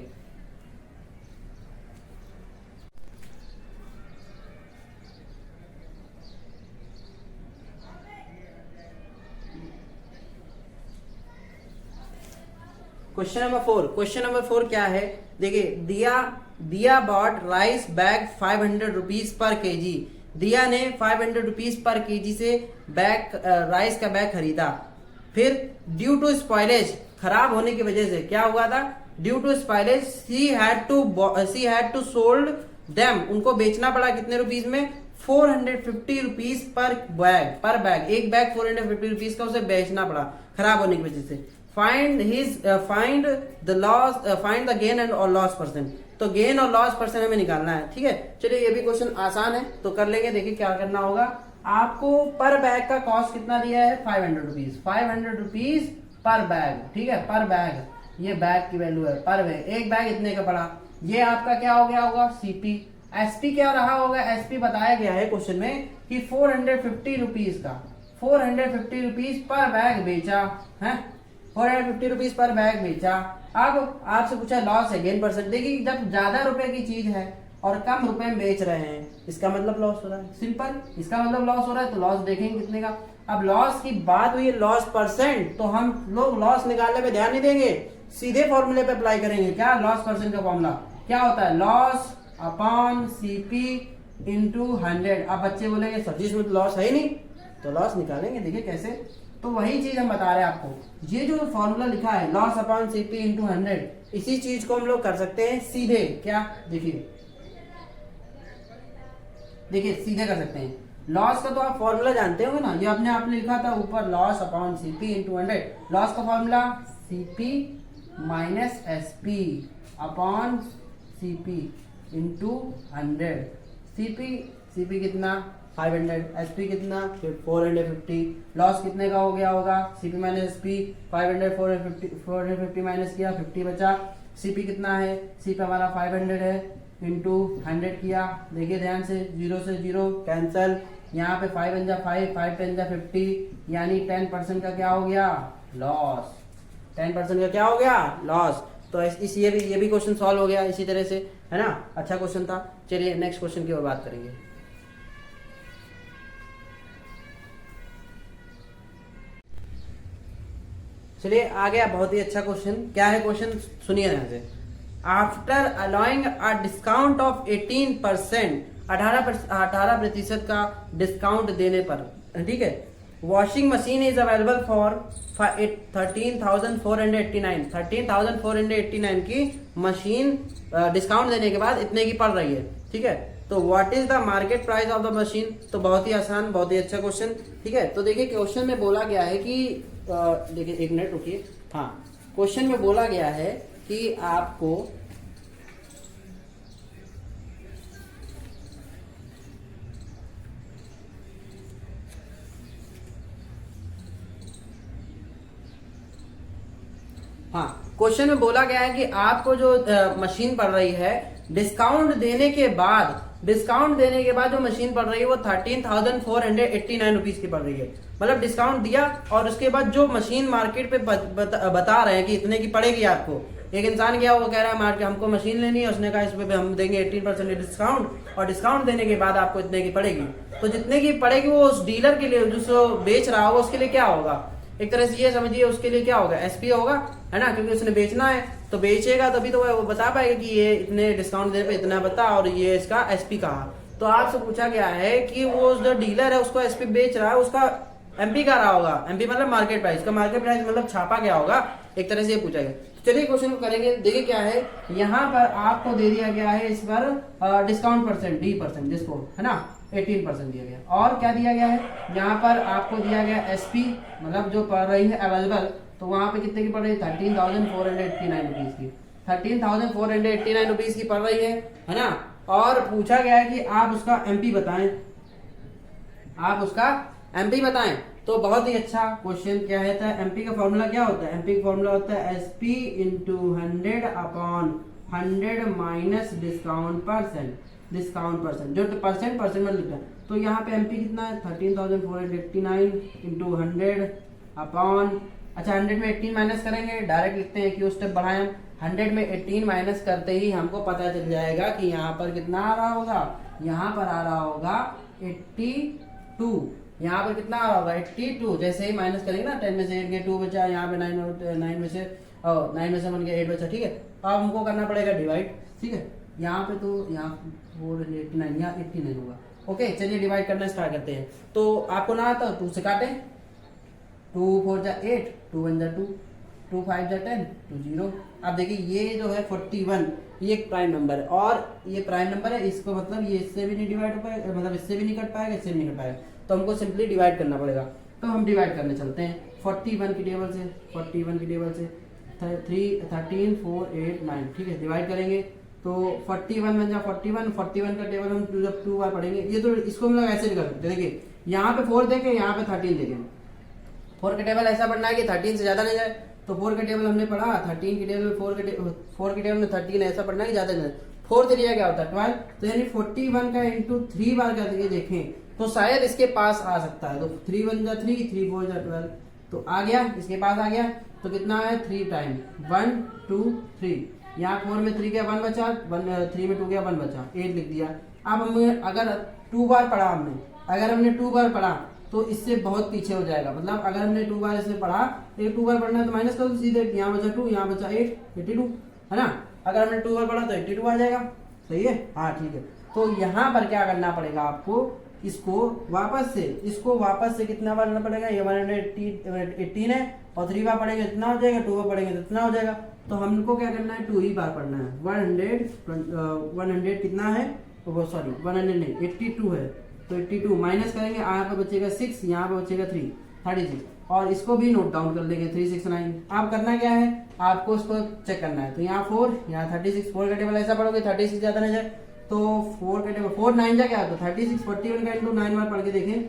क्वेश्चन नंबर 4 क्या है, देखिए Diya bought rice bag 500 rupees per kg. Diya ने 500 रुपीज पर केजी से बैग राइस का बैग खरीदा, फिर ड्यू टू स्पॉइलेज, खराब होने की वजह से क्या हुआ था, due to spoilage she had to sold them, उनको बेचना पड़ा कितने रुपीज में 450 रुपीज पर बैग, एक बैग 450 रुपीज का उसे बेचना पड़ा खराब होने की वजह से। फाइंड द गेन एंड और लॉस परसेंट, तो गेन और लॉस परसेंट हमें निकालना है, ठीक है। चलिए ये भी क्वेश्चन आसान है तो कर लेंगे। देखिए क्या करना होगा, आपको पर बैग का कॉस्ट कितना दिया है 500 रुपीज पर बैग, ठीक है, पर बैग, ये बैग की वैल्यू है पर बैग, एक बैग इतने का पड़ा, ये आपका क्या हो गया होगा सीपी। एसपी क्या रहा होगा, एसपी बताया गया है क्वेश्चन में कि 450 रुपीज का 450 रुपीज पर बैग बेचा है, 450 रुपीज पर बैग बेचा। अब आपसे पूछा लॉस है गेन परसेंट। देखिए जब ज्यादा रुपए की चीज है और कम रुपए में बेच रहे हैं, इसका मतलब लॉस हो रहा है। सिंपल, इसका मतलब लॉस हो रहा है तो लॉस देखेंगे कितने का। अब लॉस की बात हुई लॉस परसेंट, तो हम लोग लॉस निकालने पे ध्यान नहीं देंगे, सीधे फॉर्मूले पे अप्लाई करेंगे। क्या लॉस परसेंट का फॉर्मूला क्या होता है, लॉस अपॉन सीपी इंटू 100। अब बच्चे बोलेंगे सर जी इसमें तो लॉस है ही नहीं, तो लॉस निकालेंगे, देखिए कैसे। तो वही चीज हम बता रहे हैं आपको, ये जो फॉर्मूला लिखा है लॉस अपॉन सीपी इंटू 100, इसी चीज को हम लोग कर सकते हैं सीधे। क्या, देखिए सीधे कर सकते हैं। लॉस का तो आप फॉर्मूला जानते होंगे ना, ये अपने आप ने लिखा था ऊपर loss upon CP into 100। Loss का formula CP minus SP upon CP into 100। CP कितना 500, एसपी कितना 450। लॉस कितने का हो गया होगा, सीपी माइनस एसपी 500, 450 माइनस किया 50 बचा। सीपी कितना है, सीपी हमारा 500 है, इंटू 100 किया। देखिए ध्यान से, 0 से 0 कैंसल, यहाँ पे 5 × 5, 5 × 10 50, यानी 10% का क्या हो गया, लॉस। 10% का क्या हो गया, लॉस। तो इस ये भी क्वेश्चन सॉल्व हो गया इसी तरह से, है ना। अच्छा क्वेश्चन था। चलिए नेक्स्ट क्वेश्चन की ओर बात करेंगे। चलिए आ गया बहुत ही अच्छा क्वेश्चन। क्या है क्वेश्चन, सुनिए ध्यान से। After allowing a discount of 18%, 18% का डिस्काउंट देने पर, ठीक है, washing machine is available for 13,489। 13,489 की मशीन डिस्काउंट देने के बाद इतने की पड़ रही है, ठीक है। तो what is the market price of the machine. तो बहुत ही आसान, बहुत ही अच्छा क्वेश्चन, ठीक है। तो देखिए क्वेश्चन में बोला गया है कि देखिए एक मिनट रुकिए, हाँ, क्वेश्चन में बोला गया है कि आपको क्वेश्चन में बोला गया है कि आपको जो मशीन पड़ रही है डिस्काउंट देने के बाद जो मशीन पड़ रही है वो 13,489 रुपीज की पड़ रही है। मतलब डिस्काउंट दिया और उसके बाद जो मशीन मार्केट पे बता रहे हैं कि इतने की पड़ेगी आपको। एक इंसान गया, वो कह रहा है मार्केट हमको मशीन लेनी है, उसने कहा इस पे हम देंगे 18% डिस्काउंट, और डिस्काउंट देने के बाद आपको इतने की पड़ेगी। तो जितने की पड़ेगी वो उस डीलर के लिए, जो बेच रहा होगा उसके लिए क्या होगा, एक तरह से ये समझिए उसके लिए क्या होगा, एसपी होगा, है ना, क्योंकि उसने बेचना है तो बेचेगा तभी तो वो बता पाएगा कि ये इतने डिस्काउंट देने पे इतना बता और ये इसका एसपी कहा। तो आपसे पूछा गया है कि वो जो डीलर है उसको एसपी बेच रहा है, उसका एमपी का रहा होगा, एमपी मतलब मार्केट प्राइस, का मार्केट प्राइस मतलब छापा गया होगा, एक तरह से ये पूछा गया। तो चलिए क्वेश्चन को करेंगे। देखिए क्या है, यहाँ पर आपको दे दिया गया है इस पर डिस्काउंट परसेंट, D%, जिसको है ना 18% दिया गया, और क्या दिया गया है, यहाँ पर आपको दिया गया एसपी, मतलब जो पड़ रही है अवेलेबल, तो वहां पे कितने की पड़ रही है 13,489 रुपीज की, 13,489 रुपीज की पड़ रही है ना। और पूछा गया है कि आप उसका एमपी बताएं, तो बहुत ही अच्छा क्वेश्चन। क्या है एमपी का फॉर्मूला क्या होता है, एमपी का फॉर्मूला होता है SP into 100 upon 100 minus discount percent, जो परसेंट में लिखा है। तो यहाँ पे एमपी कितना है 13,489 इंटू 100 अपॉन, अच्छा 100 में 18 माइनस करेंगे, डायरेक्ट लिखते हैं, क्यों स्टेप बढ़ाएं, 100 में 18 माइनस करते ही हमको पता चल जाएगा कि यहाँ पर कितना आ रहा होगा, यहाँ पर आ रहा होगा 82, यहाँ पर कितना आ रहा होगा 82। जैसे ही माइनस करेंगे ना, 10 में से 8 गया 2 बचा, यहाँ पे 9 में से 1 गया 8 बचा, ठीक है। अब हमको करना पड़ेगा डिवाइड, ठीक है। यहाँ पे तो यहाँ 489, यहाँ 89 होगा, ओके। चलिए डिवाइड करना स्टार्ट करते हैं। तो आपको ना आता 2 से काटें, 2 4 जा 8, 2 1 जा 2, 2 5 जा 10, 2 0। अब देखिए ये जो है 41, ये एक प्राइम नंबर है, और ये प्राइम नंबर है, इसको मतलब ये इससे भी नहीं डिवाइड हो पाएगा, मतलब इससे भी नहीं कट पाएगा, इससे भी नहीं कट पाएगा, तो हमको सिंपली डिवाइड करना पड़ेगा। तो हम डिवाइड करने चलते हैं 41 की टेबल से, 13 4 8 9, ठीक है। डिवाइड करेंगे तो 41 बन जा 41 का टेबल हम जब 2 बार पढ़ेंगे, ये तो इसको हम लोग ऐसे भी कर सकते हैं। देखिए यहाँ पे 4 देखें, यहाँ पे 13 देखें, 4 का टेबल ऐसा पढ़ना है कि 13 से ज्यादा नहीं जाए। तो 4 का टेबल हमने पढ़ा, 13 की टेबल में 4 के टेबल में 13 ऐसा पढ़ना है कि ज्यादा नहीं जाए। 4 त्रिया क्या होता है 12, तो यानी 41 का इंटू 3 बार करके देखें तो शायद इसके पास आ सकता है। तो 3 1 जा 3, 3 4 जा 12, तो आ गया, इसके पास आ गया। तो कितना है 3 टाइम 1 2 3, यहाँ 4 में 3 गया 1 बचा, 3 में 2 गया 1 बचा, 8 लिख दिया। अब हमें अगर 2 बार पढ़ा अगर हमने 2 बार पढ़ा तो इससे बहुत पीछे हो जाएगा। मतलब अगर हमने 2 बार इससे पढ़ा, एक 2 बार पढ़ना है तो माइनस करो सीधे, यहाँ बचा 2, यहाँ बचा 8, 82 है ना। अगर हमने 2 बार पढ़ा तो 82 आ जाएगा। सही है, हाँ ठीक है। तो यहाँ पर क्या करना पड़ेगा आपको, इसको वापस से कितना बार करना पड़ेगा, ये 118 है और 3 बार पढ़ेंगे इतना हो जाएगा, 2 बार पढ़ेंगे तो इतना हो जाएगा। तो हमको क्या करना है, 2 ही बार पढ़ना है। 100 कितना है, सॉरी 100 नहीं 82 है, तो 82 माइनस करेंगे, यहाँ पे बचेगा 6, यहाँ पे बचेगा 3, 36 और इसको भी नोट डाउन कर लेंगे 369। आप करना क्या है, आपको इसको चेक करना है। तो यहाँ 4, यहाँ 36, 4 का टेबल ऐसा पढ़ोगे 36 ज्यादा नहीं जाए तो 4 का टेबल 4 9 जा क्या, तो 36 41 का इंटू 9 बार पढ़ के देखें,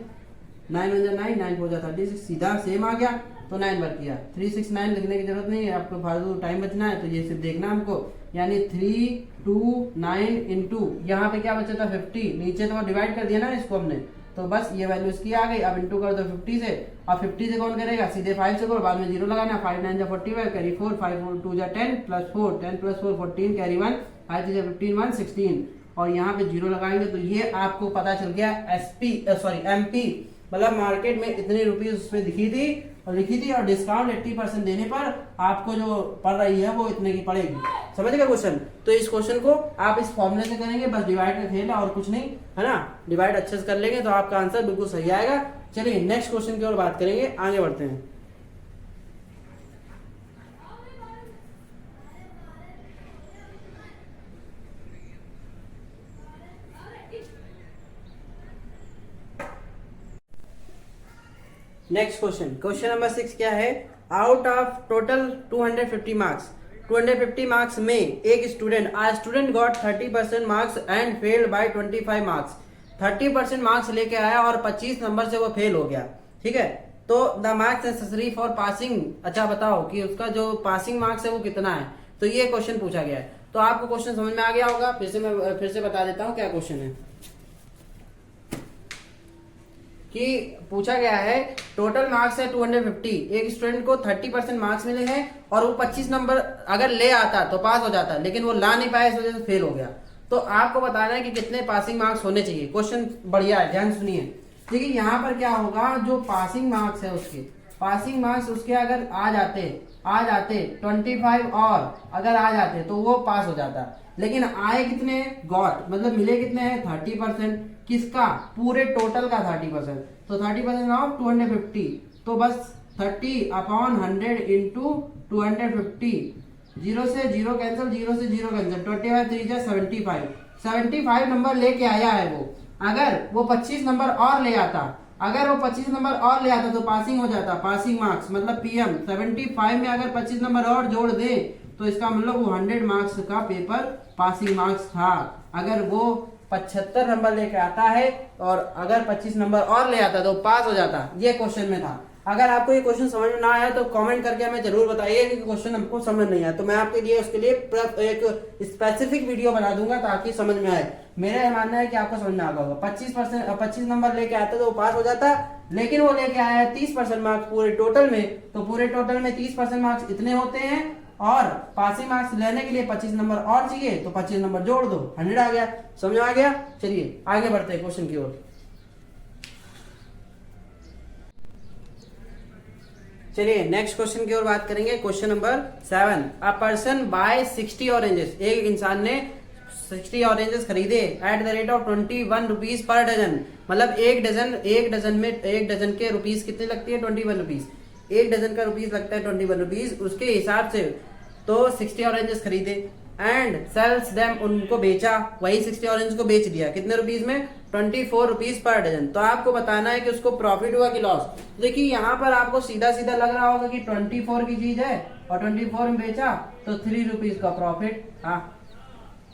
9 1 जा 9, 9 4 जा 36, सीधा सेम आ गया। तो 9 बार किया, 369 लिखने की जरूरत नहीं है, आपको फालतू टाइम बचना है तो ये सिर्फ देखना हमको, यानी 329 इंटू यहाँ पे क्या बचा था 50, नीचे तो डिवाइड कर दिया ना इसको हमने, तो बस ये वैल्यू इसकी आ गई। अब इंटू कर दो 50 से, और 50 से कौन करेगा, सीधे 5 से करो, बाद में 0 लगाना, 5 9 जा 45 कैरी 4, 5 2 जा 10 प्लस 4 10 प्लस 4 14 कैरी 1 5 जा 15 1 16 और यहाँ पे 0 लगाएंगे तो ये आपको पता चल गया एमपी, मतलब मार्केट में इतने रुपीज उसमें लिखी थी और डिस्काउंट 80% देने पर आपको जो पड़ रही है वो इतने की पड़ेगी। समझ गए क्वेश्चन। तो इस क्वेश्चन को आप इस फॉर्मूले से करेंगे, बस डिवाइड का खेल है और कुछ नहीं है ना। डिवाइड अच्छे से कर लेंगे तो आपका आंसर बिल्कुल सही आएगा। चलिए नेक्स्ट क्वेश्चन की ओर बात करेंगे, आगे बढ़ते हैं। नेक्स्ट क्वेश्चन नंबर 6 क्या है, आउट ऑफ टोटल 250 मार्क्स में एक student got 30% marks and failed by 25 marks. 30% marks लेके आया और 25 नंबर से वो फेल हो गया, ठीक है। तो the marks necessary for passing, अच्छा बताओ कि उसका जो पासिंग मार्क्स है वो कितना है। तो ये क्वेश्चन पूछा गया है। तो आपको क्वेश्चन समझ में आ गया होगा, फिर से बता देता हूँ क्या क्वेश्चन है। कि पूछा गया है टोटल मार्क्स है 250, एक स्टूडेंट को 30% मार्क्स मिले हैं और वो 25 नंबर अगर ले आता तो पास हो जाता, लेकिन वो ला नहीं पाया, इस वजह से फेल हो गया। तो आपको बताना है कि कितने पासिंग मार्क्स होने चाहिए। क्वेश्चन बढ़िया है, ध्यान सुनिए। देखिए यहाँ पर क्या होगा, जो पासिंग मार्क्स है उसके अगर आ जाते 25 और अगर आ जाते तो वो पास हो जाता, लेकिन आए कितने, गॉट मतलब मिले कितने हैं 30%, किसका, पूरे टोटल का 30%। तो 30% ऑफ 250, तो बस 30/100 इंटू 250, 0 से 0 कैंसिल, 0 से 0 कैंसिल, 25 3 जा 75 नंबर लेके आया है वो। अगर वो 25 नंबर और ले आता तो पासिंग हो जाता, पासिंग मार्क्स मतलब पीएम। 75 में अगर 25 नंबर और जोड़ दे तो इसका मतलब वो 100 मार्क्स का पेपर पासिंग मार्क्स था। अगर वो 75 नंबर लेके आता है और अगर 25 नंबर और ले आता तो पास हो जाता, ये क्वेश्चन में था। अगर आपको ये क्वेश्चन समझ में ना आया तो कमेंट करके हमें जरूर बताइए कि क्वेश्चन हमको समझ नहीं आया, तो मैं आपके लिए उसके लिए एक स्पेसिफिक वीडियो बना दूंगा ताकि समझ में आए। मेरा मानना है कि आपको समझ में आ गया होगा। 25 नंबर लेके आता तो वो पास हो जाता, लेकिन वो लेके आया है 30% मार्क्स पूरे टोटल में, तो पूरे टोटल में 30% मार्क्स इतने होते हैं और पासिंग मार्क्स लेने के लिए 25 नंबर और चाहिए, तो 25 नंबर जोड़ दो, 100 आ गया। समझ में आ गया। चलिए आगे बढ़ते हैं क्वेश्चन की ओर। चलिए नेक्स्ट क्वेश्चन की ओर बात करेंगे। Question number 7, a person buy 60 oranges, एक इंसान ने 60 ऑरेंजेस खरीदे at the rate of 21 rupees per dozen. मतलब एक डजन के रुपीज कितने लगती है, 21 रुपीज। एक डजन का रुपीज लगता है 21 रुपीज, उसके हिसाब से तो 60 ऑरेंजेस खरीदे एंड सेल्स देम, उनको बेचा, वही 60 ऑरेंज को बेच दिया कितने रुपीज में, 24 रुपीज पर डजन। तो आपको बताना है कि उसको प्रॉफिट हुआ कि लॉस। देखिए यहाँ पर आपको सीधा सीधा लग रहा होगा कि 24 की चीज है और 24 में बेचा तो 3 रुपीज का प्रॉफिट। हाँ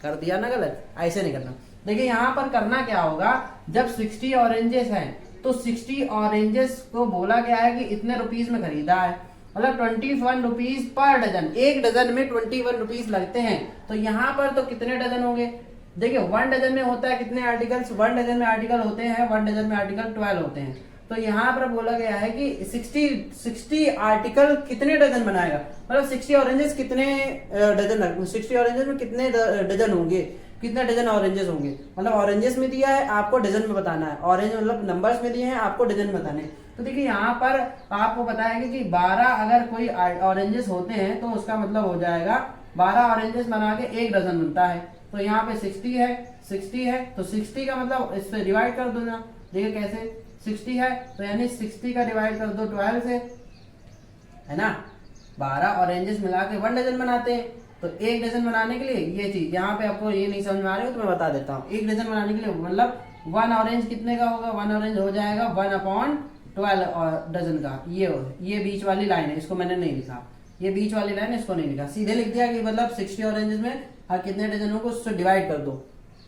कर दिया ना गलत, ऐसे नहीं करना। देखिए यहाँ पर करना क्या होगा, जब 60 ऑरेंजेस हैं तो 60 ऑरेंजेस को बोला गया है कि इतने रुपीज में खरीदा है, मतलब 21 रुपीज पर डजन। एक डजन में 21 रुपीज लगते हैं, तो यहाँ पर तो कितने डजन होंगे। देखिए 1 डजन में होता है कितने आर्टिकल्स, 1 डजन में आर्टिकल होते हैं, 1 डजन में आर्टिकल 12 होते हैं। तो यहाँ पर बोला गया है कि 60 आर्टिकल कितने डजन बनाएगा, मतलब 60 ऑरेंजेस कितने डजन, 60 ऑरेंजेस में कितने डजन होंगे, कितने डजन ऑरेंजेस होंगे। मतलब ऑरेंजेस में दिया है, आपको डजन में बताना है। ऑरेंज मतलब नंबर्स में दिए हैं, आपको डजन में बताने हैं। तो देखिए यहाँ पर आपको बताएगा कि 12 अगर कोई ऑरेंजेस होते हैं तो उसका मतलब हो जाएगा 12 ऑरेंजेस बना के 1 डजन बनता है। तो यहाँ पे 60 है तो 60 का मतलब इससे डिवाइड कर दो ना। देखिए कैसे, 60 है तो यानी 60 का डिवाइड कर दो 12 से, है ना। 12 ऑरेंजेस मिला के 1 डजन बनाते हैं। तो 1 डजन बनाने के लिए ये चीज यहाँ पे आपको ये नहीं समझ में आ रही हो तो मैं बता देता हूँ। 1 डजन बनाने के लिए मतलब 1 ऑरेंज कितने का होगा, 1 ऑरेंज हो जाएगा 1/12 डजन का। ये बीच वाली लाइन है, इसको मैंने नहीं लिखा, ये बीच वाली लाइन है, इसको नहीं लिखा, सीधे लिख दिया कि मतलब 60 ऑरेंजेस में कितने डजन होगा उससे डिवाइड कर दो।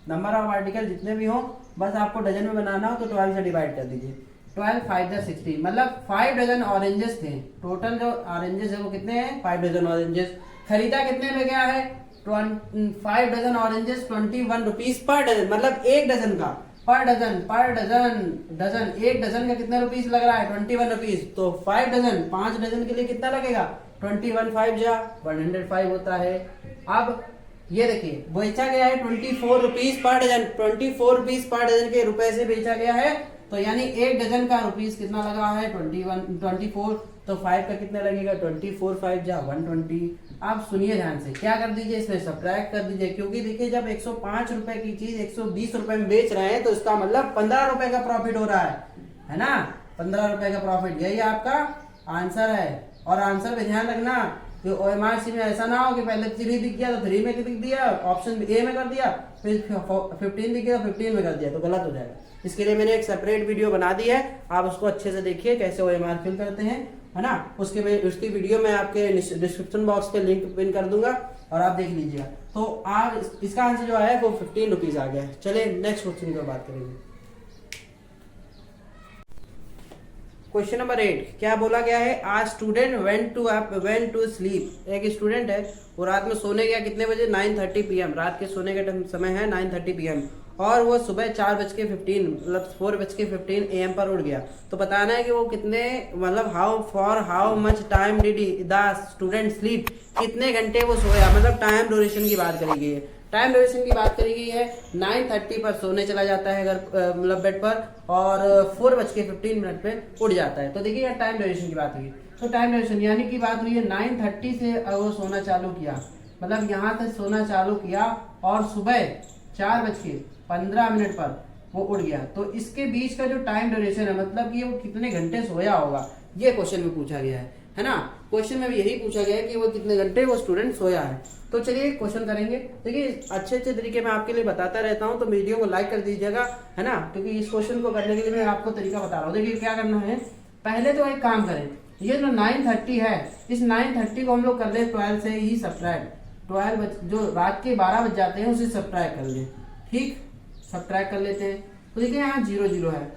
नंबर ऑफ आर्टिकल जितने भी हो, बस आपको डजन में बनाना हो तो 12 से डिवाइड कर दीजिए। 12 5 60, मतलब 5 डजन ऑरेंजेस थे। टोटल जो ऑरेंजेस है वो कितने हैं, 5 डजन ऑरेंजेस। खरीदा कितने में गया है, 5 dozen oranges 21 rupees per dozen, मतलब 1 डजन का पर डजन 1 डजन का कितने रुपीज लग रहा है, 21 रुपीज। तो 5 डजन, 5 डजन के लिए कितना लगेगा, 21 5 जा 105 होता है। अब ये देखिए बेचा गया है 24 rupees per dozen, 24 rupees per dozen के रुपए से बेचा गया है। तो यानी 1 डजन का रुपीज कितना लगा है, 24। तो 5 का कितना लगेगा, 24 5 जा 120। आप सुनिए ध्यान से, क्या कर दीजिए, इसमें सब्ट्रैक्ट कर दीजिए, क्योंकि देखिए जब 105 रुपए की चीज 120 रुपए में बेच रहे हैं तो इसका मतलब 15 रुपए का प्रॉफिट हो रहा है ना। 15 रुपए का प्रॉफिट, यही आपका आंसर है। और आंसर पे ध्यान रखना कि OMRC में ऐसा ना हो कि पहले 3 दिख गया तो 3 में दिख दिया, ऑप्शन ए में कर दिया, फिर 15 दिख गया तो 15 में कर दिया, तो गलत हो जाएगा। इसके लिए मैंने एक सेपरेट वीडियो बना दी है, आप उसको अच्छे से देखिए कैसे OMR फिल करते हैं, है ना। उसकी वीडियो मैं आपके डिस्क्रिप्शन बॉक्स पे लिंक पिन कर दूंगा और आप देख लीजिएगा। तो आप इसका आंसर जो है वो 15 रुपीज आ गया है। चलिए नेक्स्ट क्वेश्चन की बात करेंगे। क्वेश्चन नंबर 8, क्या बोला गया है, आज स्टूडेंट वेंट टू स्लीप। एक स्टूडेंट है वो रात में सोने गया कितने बजे, 9:30 PM, रात के सोने का समय है 9:30 PM, और वो सुबह 4:15 मतलब 4:15 AM पर उठ गया। तो बताना है कि वो कितने मतलब how much time did the student sleep, कितने घंटे वो सोया, मतलब टाइम ड्यूरेशन की बात करी गई है। टाइम ड्यूरेशन की बात करी गई है, 9:30 पर सोने चला जाता है अगर मतलब बेड पर, और 4:15 पे उठ जाता है। तो देखिए यार टाइम ड्यूरेशन की बात हुई, तो टाइम ड्यूरेशन यानी की बात हुई है 9:30 से वो सोना चालू किया, मतलब यहाँ तक सोना चालू किया और सुबह 4:15 पर वो उठ गया। तो इसके बीच का जो टाइम ड्यूरेशन है, मतलब कि वो कितने घंटे सोया होगा, ये क्वेश्चन में पूछा गया है ना। क्वेश्चन में भी यही पूछा गया है कि वो कितने घंटे वो स्टूडेंट सोया है। तो चलिए क्वेश्चन करेंगे। देखिए अच्छे तरीके मैं आपके लिए बताता रहता हूँ, तो वीडियो को लाइक कर दीजिएगा, है ना, क्योंकि इस क्वेश्चन को करने के लिए मैं आपको तरीका बता रहा हूँ। देखिए क्या करना है, पहले तो एक काम करें, ये जो 9:30 है, इस 9:30 को हम लोग कर ले 12 से ही सब्ट्रैक्ट, 12 जो रात के 12 बज जाते हैं उसे सब्ट्रैक्ट कर ले, ठीक, सब्ट्रैक्ट कर लेते हैं। तो देखिए यहाँ 0 0 है,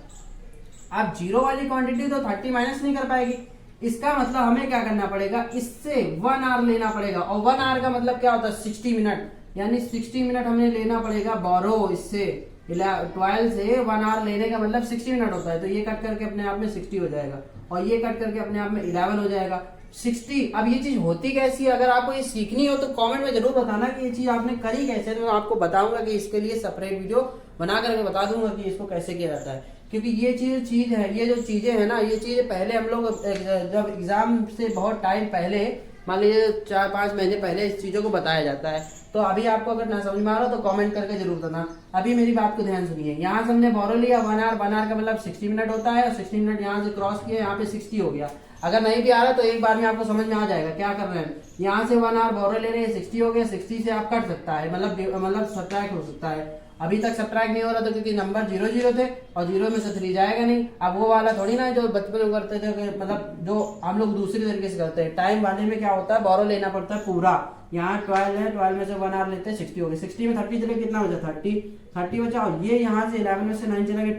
आप 0 वाली क्वांटिटी तो 30 माइनस नहीं कर पाएगी, इसका मतलब हमें क्या करना पड़ेगा, इससे 1 आवर लेना पड़ेगा। और 1 आवर का मतलब क्या होता है, 60 मिनट, यानी 60 मिनट हमें लेना पड़ेगा बोरो इससे। 12 से 1 आवर लेने का मतलब 60 मिनट होता है। तो ये कट करके अपने आप में 60 हो जाएगा, और ये कट करके अपने आप में 11 हो जाएगा 60। अब ये चीज होती कैसी है, अगर आपको ये सीखनी हो तो कमेंट में जरूर बताना कि ये चीज आपने करी कैसे, तो मैं आपको बताऊंगा कि इसके लिए सेपरेट वीडियो बना करके बता दूंगा कि इसको कैसे किया जाता है। क्योंकि ये चीज है, ये जो चीजें है ना, ये चीजें पहले हम लोग जब एग्जाम से बहुत टाइम पहले, मान लीजिए 4-5 महीने पहले इस चीजों को बताया जाता है। तो अभी आपको अगर ना समझ में आ रहा हो तो कमेंट करके जरूर बताना। अभी मेरी बात को ध्यान सुनिए, यहाँ से हमने बोरो लिया 1 आवर का मतलब 60 मिनट होता है, और 60 मिनट यहाँ से क्रॉस किया, यहाँ पे 60 हो गया। अगर नहीं भी आ रहा तो एक बार में आपको समझ में आ जाएगा क्या कर रहे हैं। यहाँ से 1 आवर बोरो ले रहे हैं, 60 हो गया, 60 से आप कट सकता है, मतलब सब्ट्रैक्ट हो सकता है। अभी तक सब्ट्रैक्ट नहीं हो रहा था क्योंकि नंबर 0 0 थे, और 0 में से 3 जाएगा नहीं। अब वो वाला थोड़ी ना जो बचपन में करते थे, मतलब जो हम लोग दूसरी तरीके से करते हैं। टाइम वाले में क्या होता है, बोरो लेना पड़ता है पूरा। यहाँ 12 है, 12 में से 1 आवर लेते हैं, 60 हो गए, 60 में 30 चले कितना बचा, 30 बचा। और ये यहाँ से 11 में से 9 चला गया,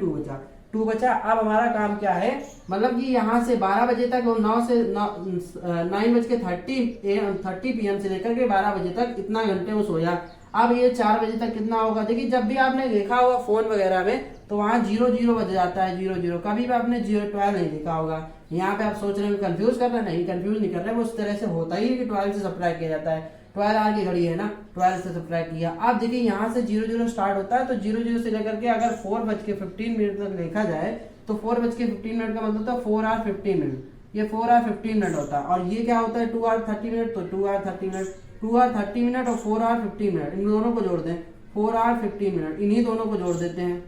2 बचा। अब हमारा काम क्या है, मतलब कि यहाँ से 12 बजे तक, 9:30 PM से लेकर के 12 बजे तक इतना घंटे वो सोया। अब ये 4 बजे तक कितना होगा, देखिए जब भी आपने देखा होगा फोन वगैरह में तो वहाँ 00 बज जाता है, 00 कभी भी आपने 012 नहीं देखा होगा। यहाँ पे आप सोच रहे हैं कंफ्यूज कर रहे हैं, नहीं कंफ्यूज नहीं कर रहे हैं, वो उस तरह से होता ही है कि 12 से सब्ट्रैक्ट किया जाता है। 12 आवर की घड़ी है ना, 12 से सब्ट्रैक्ट किया। आप देखिए यहाँ से 00 स्टार्ट होता है, तो 00 से लेकर के अगर 4:15 तक देखा जाए तो 4:15 का मतलब था 4 आवर 15 मिनट, ये 4 आवर 15 मिनट होता है। और ये क्या होता है 2 आवर 30 मिनट, तो 2 आवर 30 मिनट, 2 आवर 30 मिनट और 4 आवर 15 मिनट, इन दोनों को जोड़ दें, 4 आवर 15 मिनट, इन्हीं दोनों को जोड़ देते हैं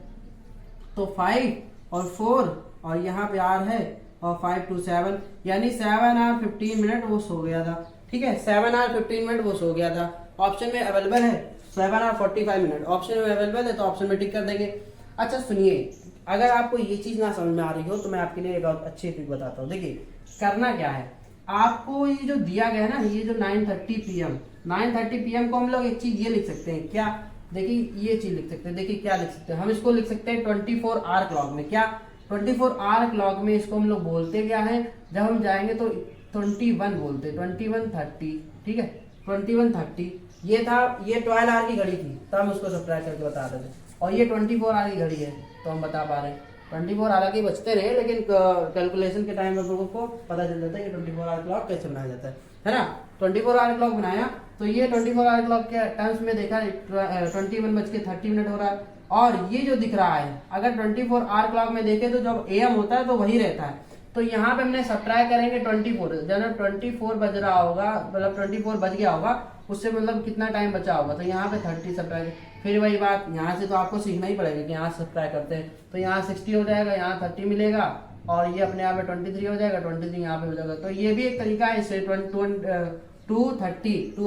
तो 5 और 4 और यहाँ पे आर है और 5 to 7, यानी 7 आवर 15 मिनट वो सो गया था। ठीक है, 7 आवर 15 मिनट वो सो गया था। ऑप्शन में अवेलेबल है 7 आवर 45 मिनट, ऑप्शन में अवेलेबल है तो ऑप्शन में टिक कर देंगे। अच्छा सुनिए, अगर आपको ये चीज ना समझ में आ रही हो तो मैं आपके लिए एक और अच्छी ट्रिक बताता हूँ। देखिए करना क्या है, आपको ये जो दिया गया है ना, ये जो 9:30 PM, 9:30 PM को हम लोग एक चीज ये लिख सकते हैं, क्या, देखिए ये चीज लिख सकते हैं। देखिए क्या लिख सकते हैं, हम इसको लिख सकते हैं 24 आवर क्लॉक में। क्या 24 आवर क्लॉक में इसको हम लोग बोलते क्या है, जब हम जाएंगे तो 21 बोलते, 21:30। ठीक है, 21:30 ये था, ये 12 आवर की घड़ी थी तो हम उसको सब्ट्रैक्ट करके बता रहे थे, और ये 24 आवर की घड़ी है तो हम बता पा रहे हैं। 24 हालांकि बचते रहे, लेकिन कैलकुलेशन के टाइम में लोगों को पता चल जाता है कि 24 आवर क्लॉक कैसे बनाया जाता है ना। 24 आवर क्लॉक बनाया तो ये 24 आवर क्लॉक के टर्म्स में देखा 21:30 हो रहा है। और ये जो दिख रहा है, अगर 24 आवर क्लॉक में देखे तो जब AM होता है तो वही रहता है। तो यहाँ पे हमने सब्ट्रैक्ट करेंगे 24, जब 24 बज रहा होगा, मतलब 24 बज गया होगा, उससे मतलब कितना टाइम बचा होगा, तो यहाँ पे 30 सब्ट्रैक्ट। फिर वही बात, यहाँ से तो आपको सीखना ही पड़ेगा कि यहाँ सब्ट्रैक्ट करते हैं, तो यहाँ 60 हो जाएगा, यहाँ 30 मिलेगा, और ये अपने आप में 23 हो जाएगा, 23 यहाँ पे हो जाएगा। तो ये भी एक तरीका है, इससे 2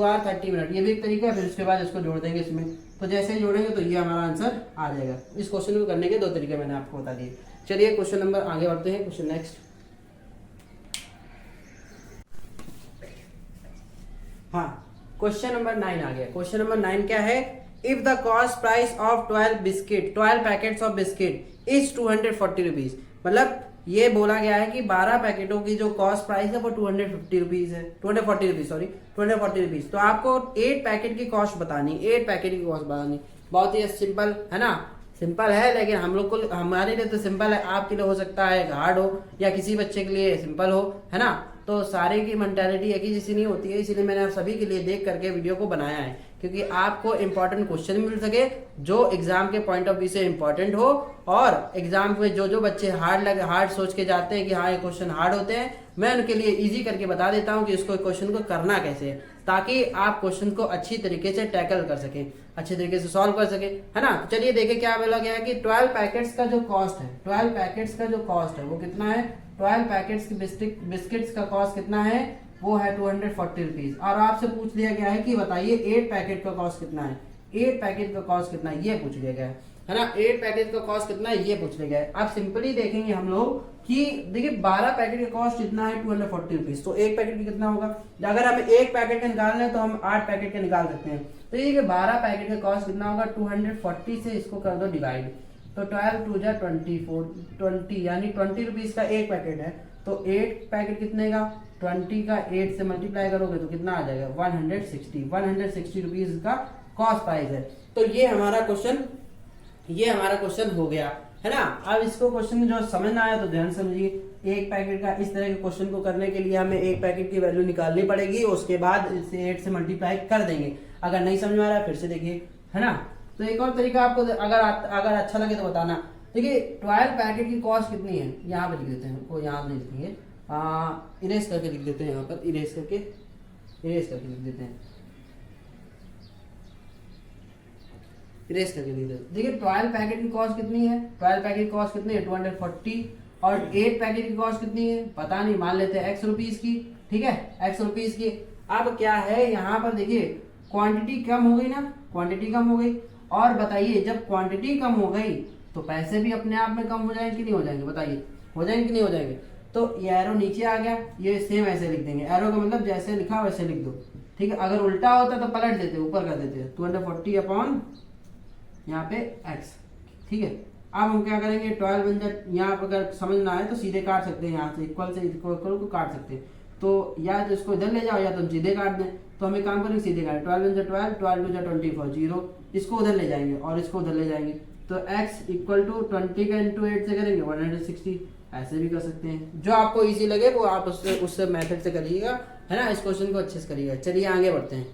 आवर 30 मिनट, ये भी एक तरीका है। फिर उसके बाद इसको जोड़ देंगे इसमें, तो जैसे ही जोड़ेंगे तो ये हमारा आंसर आ जाएगा। इस क्वेश्चन को करने के 2 तरीके मैंने आपको बता दिए। चलिए क्वेश्चन नंबर आगे बढ़ते हैं, क्वेश्चन नेक्स्ट। हाँ, क्वेश्चन नंबर 9 आ गया। क्वेश्चन नंबर 9 क्या है, if the cost price of 12 packets of biscuit is 240 rupees. मतलब ये बोला गया है कि 12 पैकेटों की जो कॉस्ट प्राइस है वो 250 रुपीज है, 240 रुपीज, सॉरी 240 रुपीज। तो आपको 8 पैकेट की कॉस्ट बतानी, 8 पैकेट की कॉस्ट बतानी। बहुत ही सिंपल है ना, सिंपल है, लेकिन हम लोग को, हमारे लिए तो सिंपल है, आपके लिए हो सकता है हार्ड हो, या किसी बच्चे के लिए सिंपल हो, है ना। तो सारे की मेंटालिटी एक ही जैसी नहीं होती है, इसीलिए मैंने आप सभी के लिए देख करके वीडियो को बनाया है, क्योंकि आपको इंपॉर्टेंट क्वेश्चन मिल सके जो एग्जाम के पॉइंट ऑफ व्यू से इंपॉर्टेंट हो। और एग्जाम में जो बच्चे हार्ड सोच के जाते हैं कि हाँ ये क्वेश्चन हार्ड होते हैं, मैं उनके लिए इजी करके बता देता हूँ कि इसको क्वेश्चन को करना कैसे है, ताकि आप क्वेश्चन को अच्छी तरीके से टैकल कर सके, अच्छे तरीके से सॉल्व कर सके, है ना। तो चलिए देखें क्या बोला गया है कि 12 पैकेट्स का जो कॉस्ट है, 12 पैकेट्स का जो कॉस्ट है वो कितना है, 12 पैकेट्स की बिस्किट्स का कॉस्ट कितना है, वो है 240 रुपीज। और आपसे पूछ लिया गया है कि बताइए 8 पैकेट का कॉस्ट कितना है, 8 पैकेट का कॉस्ट कितना है, ये पूछ लिया गया है ना। 8 पैकेट का कॉस्ट कितना है ये पूछ लिया गया है। आप सिंपली देखेंगे हम लोग कि देखिए 12 पैकेट का कॉस्ट कितना है 240 रुपीज, तो 1 पैकेट की कितना होगा। अगर हमें 1 पैकेट का निकालना है तो हम 8 पैकेट का निकाल सकते हैं। तो ये 12 पैकेट का कॉस्ट कितना होगा, 240 से इसको कर दो डिवाइड, तो 12 2 जा 24, 20 यानी 20 रुपीज का 1 पैकेट है। तो 8 पैकेट कितने का, 20 का 8 से मल्टीप्लाई करोगे तो कितना आ जाएगा, 160 रुपीज का कॉस्ट प्राइस है। तो ये हमारा क्वेश्चन हो गया, है ना। अब इसको क्वेश्चन जो समझ ना आया तो ध्यान समझिए। 1 पैकेट का इस तरह के क्वेश्चन को करने के लिए हमें 1 पैकेट की वैल्यू निकालनी पड़ेगी, उसके बाद इसे 8 से मल्टीप्लाई कर देंगे। अगर नहीं समझ में आ रहा है फिर से देखिए, है ना। तो एक और तरीका आपको अगर अच्छा लगे तो बताना। देखिए 12 पैकेट की कॉस्ट कितनी है, यहाँ पे लिख देते हैं, को यहाँ नहीं लिखेंगे, इरेज करके लिख देते हैं, यहाँ पर इरेज करके लिख देते हैं, इरेज करके लिख देते हैं। देखिए 12 पैकेट की कॉस्ट कितनी है, 12 पैकेट की कॉस्ट कितनी है 240, और 8 पैकेट की कॉस्ट कितनी है पता नहीं, मान लेते हैं x रुपीज की, ठीक है, x रुपीज की। अब क्या है यहाँ पर देखिए क्वांटिटी कम हो गई ना, क्वांटिटी कम हो गई, और बताइए जब क्वांटिटी कम हो गई तो पैसे भी अपने आप में कम हो जाएंगे कि नहीं हो जाएंगे, बताइए हो जाएंगे कि नहीं हो जाएंगे। तो ये एरो नीचे आ गया, ये सेम ऐसे लिख देंगे, एरो का मतलब जैसे लिखा वैसे लिख दो, ठीक है। अगर उल्टा होता तो पलट देते, ऊपर कर देते 240 अपॉन यहाँ पे x, ठीक है। अब हम क्या करेंगे 12 बन जाए, यहाँ पर अगर समझ ना आए तो सीधे काट सकते हैं, यहाँ से इक्वल को काट सकते हैं। तो या तो इसको इधर ले जाओ या तो हम सीधे काट दें। तो हमें काम करेंगे सीधे काट, 12 × 12, 12 × 24, 0, इसको उधर ले जाएंगे और इसको उधर ले जाएंगे। तो x = 20 का इंटू 8 से करेंगे 160। ऐसे भी कर सकते हैं, जो आपको इजी लगे वो आप उससे मेथड से करिएगा, है ना। इस क्वेश्चन को अच्छे से करिएगा। चलिए आगे बढ़ते हैं।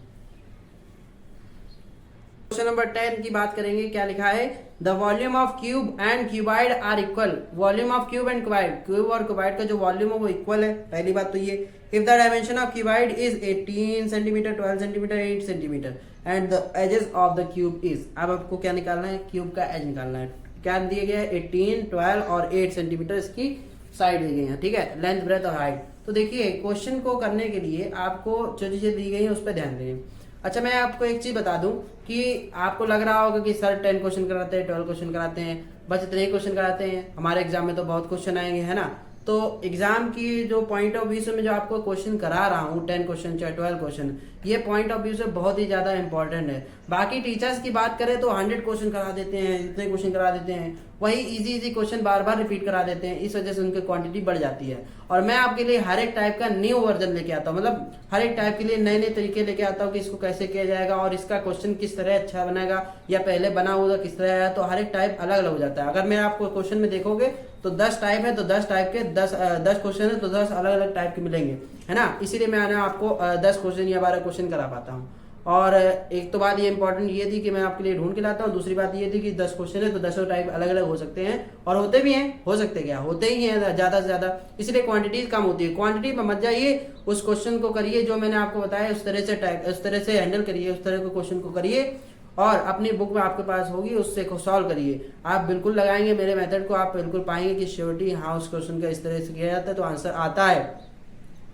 क्वेश्चन नंबर 10 की बात करेंगे। क्या लिखा है? The volume of cube and cuboid are equal. Volume of cube and cuboid, cube और क्यूबाइड का जो वॉल्यूम है वो इक्वल है। पहली बात तो ये। If the dimension of cuboid is 18 centimetre, 12 centimetre, 8 centimetre and the edges of the cube is. अब आपको क्या निकालना है? क्यूब का एज निकालना है। क्या दिया गया है? 18, 12 और 8 सेंटीमीटर इसकी साइड दी गई है, ठीक है, लेंथ, ब्रेथ और हाइट। तो देखिए क्वेश्चन को करने के लिए आपको जो चीजें दी गई है उस पर ध्यान दें। अच्छा, मैं आपको एक चीज बता दूं कि आपको लग रहा होगा कि सर 10 क्वेश्चन कराते हैं, 12 क्वेश्चन कराते हैं, बस इतने ही क्वेश्चन कराते हैं, हमारे एग्जाम में तो बहुत क्वेश्चन आएंगे, है ना। तो एग्जाम की जो पॉइंट ऑफ व्यू से मैं जो आपको क्वेश्चन करा रहा हूँ, 10 क्वेश्चन चाहे 12 क्वेश्चन, ये पॉइंट ऑफ व्यू से बहुत ही ज्यादा इंपॉर्टेंट है। बाकी टीचर्स की बात करें तो 100 क्वेश्चन करा देते हैं, इतने क्वेश्चन करा देते हैं, वही इजी क्वेश्चन बार बार रिपीट करा देते हैं, इस वजह से उनकी क्वांटिटी बढ़ जाती है। और मैं आपके लिए हर एक टाइप का न्यू वर्जन लेके आता हूँ, मतलब हर एक टाइप के लिए नए नए तरीके लेके आता हूँ कि इसको कैसे किया जाएगा और इसका क्वेश्चन किस तरह अच्छा बनेगा या पहले बना हुआ किस तरह है। तो हर एक टाइप अलग अलग हो जाता है। अगर मैं आपको क्वेश्चन में देखोगे तो 10 टाइप है, तो 10 टाइप के 10 क्वेश्चन है, तो 10 अलग अलग टाइप के मिलेंगे, है ना। इसीलिए मैं आपको 10 क्वेश्चन या 12 क्वेश्चन करा पाता हूँ। और एक तो बात ये इंपॉर्टेंट ये थी कि मैं आपके लिए ढूंढ के लाता हूँ। दूसरी बात ये थी कि 10 क्वेश्चन है तो 10 टाइप अलग अलग हो सकते हैं, और होते भी हैं, हो सकते क्या, होते ही हैं ज्यादा से ज्यादा, इसलिए क्वांटिटी कम होती है। क्वांटिटी में मत जाइए, उस क्वेश्चन को करिए जो मैंने आपको बताया, उस तरह से हैंडल करिए, उस तरह के क्वेश्चन को करिए और अपनी बुक में आपके पास होगी उससे सॉल्व करिए। आप बिल्कुल लगाएंगे मेरे मेथड को, आप बिल्कुल पाएंगे कि श्योरिटी हाँ उस क्वेश्चन का इस तरह से किया जाता है तो आंसर आता है।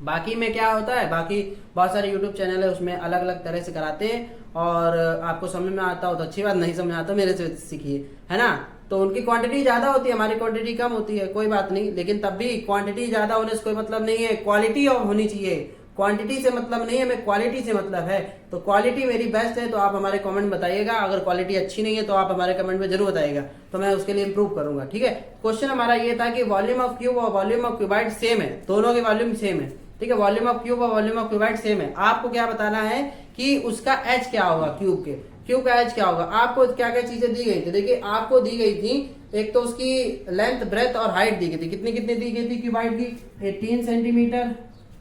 बाकी में क्या होता है, बाकी बहुत सारे यूट्यूब चैनल है उसमें अलग अलग तरह से कराते हैं, और आपको समझ में आता हो तो अच्छी बात, नहीं समझ आता मेरे से सीखिए, है ना। तो उनकी क्वांटिटी ज्यादा होती है, हमारी क्वांटिटी कम होती है, कोई बात नहीं, लेकिन तब भी क्वांटिटी ज्यादा होने से कोई मतलब नहीं है, क्वालिटी होनी चाहिए। क्वांटिटी से मतलब नहीं है, हमें क्वालिटी से मतलब है। तो क्वालिटी मेरी बेस्ट है तो आप हमारे कमेंट बताइएगा, अगर क्वालिटी अच्छी नहीं है तो आप हमारे कमेंट में जरूर बताइएगा, तो मैं उसके लिए इंप्रूव करूंगा, ठीक है। क्वेश्चन हमारा ये था कि वॉल्यूम ऑफ क्यूब और वॉल्यूम ऑफ क्यूबाइड सेम है, दोनों की वॉल्यूम सेम है, ठीक है। वॉल्यूम ऑफ क्यूब और वॉल्यूम ऑफ क्यूबाइड सेम है। आपको क्या बताना है कि उसका एच क्या होगा, क्यूब का एच क्या होगा। आपको क्या क्या चीजें दी गई थी, देखिए आपको दी गई थी, एक तो उसकी लेंथ, ब्रेथ और हाइट दी गई थी। कितनी कितनी दी गई थी क्यूबाइड की? 18 सेंटीमीटर,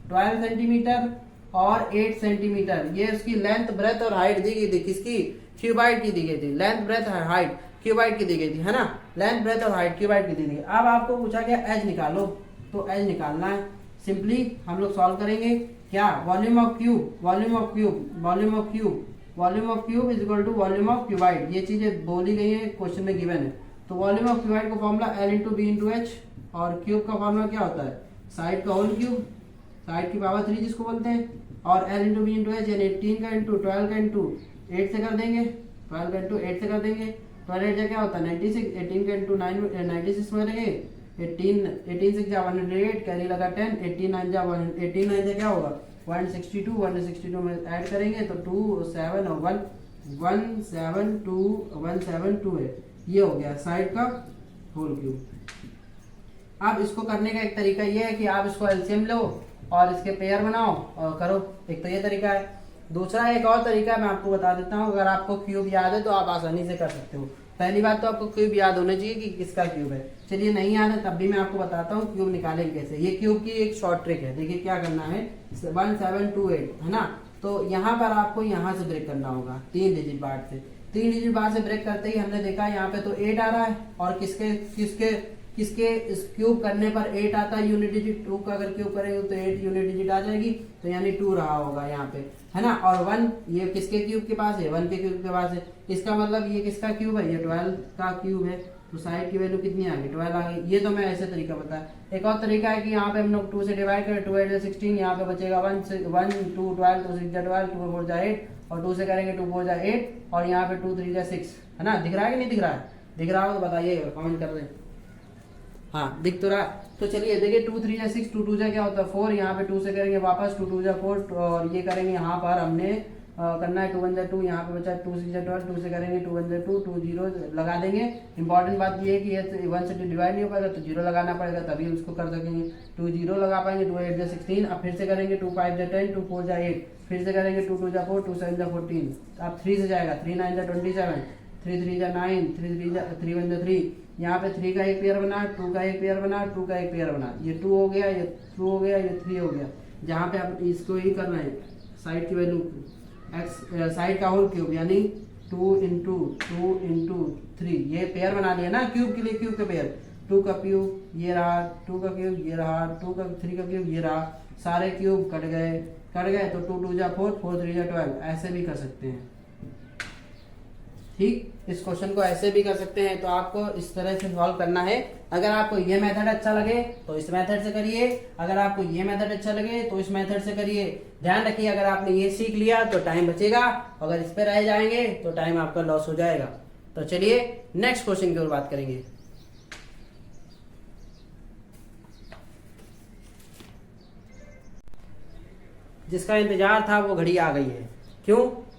12 सेंटीमीटर और 8 सेंटीमीटर। ये उसकी लेंथ, ब्रेथ और हाइट दी गई थी। किसकी? क्यूबाइड की दी गई थी। लेंथ, ब्रेथ और हाइट क्यूबाइड की दी गई थी, है ना। लेंथ, ब्रेथ और हाइट क्यूबाइड की दी गई। अब आपको पूछा गया एच निकालो, तो एच निकालना है। सिंपली हम लोग सॉल्व करेंगे। क्या? Volume of cube, volume of cube, volume of cube, volume of cube is equal to volume of cuboid. ये चीजें बोली गई है, क्वेश्चन में गिवन है। तो वॉल्यूम ऑफ क्यूबाइड का formula L into b into h, और क्यूब का फॉर्मूला क्या होता है? साइड का होल क्यूब, साइड की पावर 3 जिसको बोलते हैं, और L into b into h, यानी 18 का इंटू 12 का इंटू 8 से कर देंगे, 12 का इंटू 8 से कर देंगे। 12 8 क्या होता है? 96, 18 का इंटू 96 में करेंगे, 18 से क्या 108, कैरी लगा 10, 18 9 से क्या होगा? 162, 162 में ऐड करेंगे तो 2 7 और 1 172 है। ये हो गया साइड का होल क्यूब। अब इसको करने का एक तरीका ये है कि आप इसको एलसीएम लो और इसके पेयर बनाओ और करो, एक तो ये तरीका है। दूसरा एक और तरीका मैं आपको बता देता हूँ, अगर आपको क्यूब याद है तो आप आसानी से कर सकते हो। पहली बात तो आपको क्यूब याद होना चाहिए कि किसका क्यूब है। चलिए नहीं याद है तब भी मैं आपको बताता हूँ क्यूब निकालेंगे कैसे। ये क्यूब की एक शॉर्ट ट्रिक है। देखिए क्या करना है, 1728 है ना, तो यहाँ पर आपको यहाँ से ब्रेक करना होगा 3 डिजिट बार से। 3 डिजिट बार से ब्रेक करते ही हमने देखा यहाँ पे तो 8 आ रहा है, और किसके इस क्यूब करने पर 8 आता है यूनिट डिजिट। 2 का अगर क्यूब करेंगे तो 8 यूनिट डिजिट आ जाएगी, तो यानी 2 रहा होगा यहाँ पे, है ना। और 1 ये किसके क्यूब के पास है? 1 के क्यूब के पास है। इसका मतलब ये किसका क्यूब है? ये 12 का क्यूब है, तो साइड की वैल्यू कितनी आ गई? 12 आ गई। ये तो मैं ऐसे तरीका बताया। एक और तरीका है कि यहाँ पे हम लोग 2 से डिवाइड करें, 2 8 16, यहाँ पे बचेगा 1 2 12, 2 6 12, 2 4 8, और 2 से करेंगे 2 4 8, और यहाँ पे 2 3 6, है ना। दिख रहा है कि नहीं दिख रहा है? दिख रहा हो तो बताइए, कमेंट कर दें। हाँ दिख तो रहा। तो चलिए देखिए 2 3 6, 2 2 क्या होता है 4, यहाँ पे 2 से करेंगे वापस 2 2 4, और ये करेंगे यहाँ पर हमने करना है। 2 1 2, यहाँ पे बचा 2 6 12, 2 से करेंगे 2 1 2, 2 0 लगा देंगे। इंपॉर्टेंट बात ये है कि ये 1 से डिवाइड नहीं हो पाएगा तो 0 लगाना पड़ेगा, तभी उसको कर सकेंगे। 2 0 लगा पाएंगे। 2 8 16, अब फिर से करेंगे 2 5 10, 2 4 8, फिर से करेंगे 2 2 4, 2 7 14, अब 3 से जाएगा 3 9 27, 3 3 9, 3 1 3, यहाँ पे 3 का एक पेयर बना, 2 का एक पेयर बना, 2 का एक पेयर बना, ये 2 हो गया, ये 2 हो गया, ये 3 हो गया। जहाँ पे आप इसको ही करना है साइड की वैल्यू एक्स, साइड का होल क्यूब यानी 2 इंटू 3, ये पेयर बना लिया ना क्यूब के लिए, क्यूब का पेयर, 2 का क्यूब ये रहा, 2 का क्यूब ये रहा, 3 का क्यूब ये रहा, सारे क्यूब कट गए तो 2 2 जा 4, 4 3 जा 12, ऐसे भी कर सकते हैं। ठीक, इस क्वेश्चन को ऐसे भी कर सकते हैं। तो आपको इस तरह से सॉल्व करना है। अगर आपको ये मेथड अच्छा लगे तो इस मेथड से करिए, अगर आपको ये मेथड अच्छा लगे तो इस मेथड से करिए। ध्यान रखिए, अगर आपने ये सीख लिया तो टाइम बचेगा, अगर इस पे रह जाएंगे तो टाइम आपका लॉस हो जाएगा। तो चलिए नेक्स्ट क्वेश्चन की ओर बात करेंगे। जिसका इंतजार था वो घड़ी आ गई है।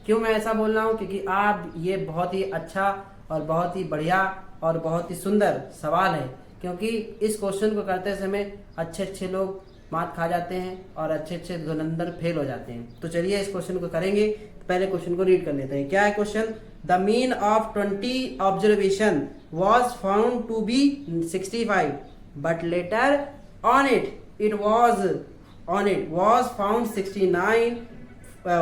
क्यों मैं ऐसा बोल रहा हूँ? क्योंकि आप ये बहुत ही अच्छा और बहुत ही बढ़िया और बहुत ही सुंदर सवाल है, क्योंकि इस क्वेश्चन को करते समय अच्छे लोग मात खा जाते हैं और अच्छे धुरंधर फेल हो जाते हैं। तो चलिए इस क्वेश्चन को करेंगे। पहले क्वेश्चन को रीड कर लेते हैं। क्या है question? The mean of 20 observation was found to be 65, but later on it was found 69,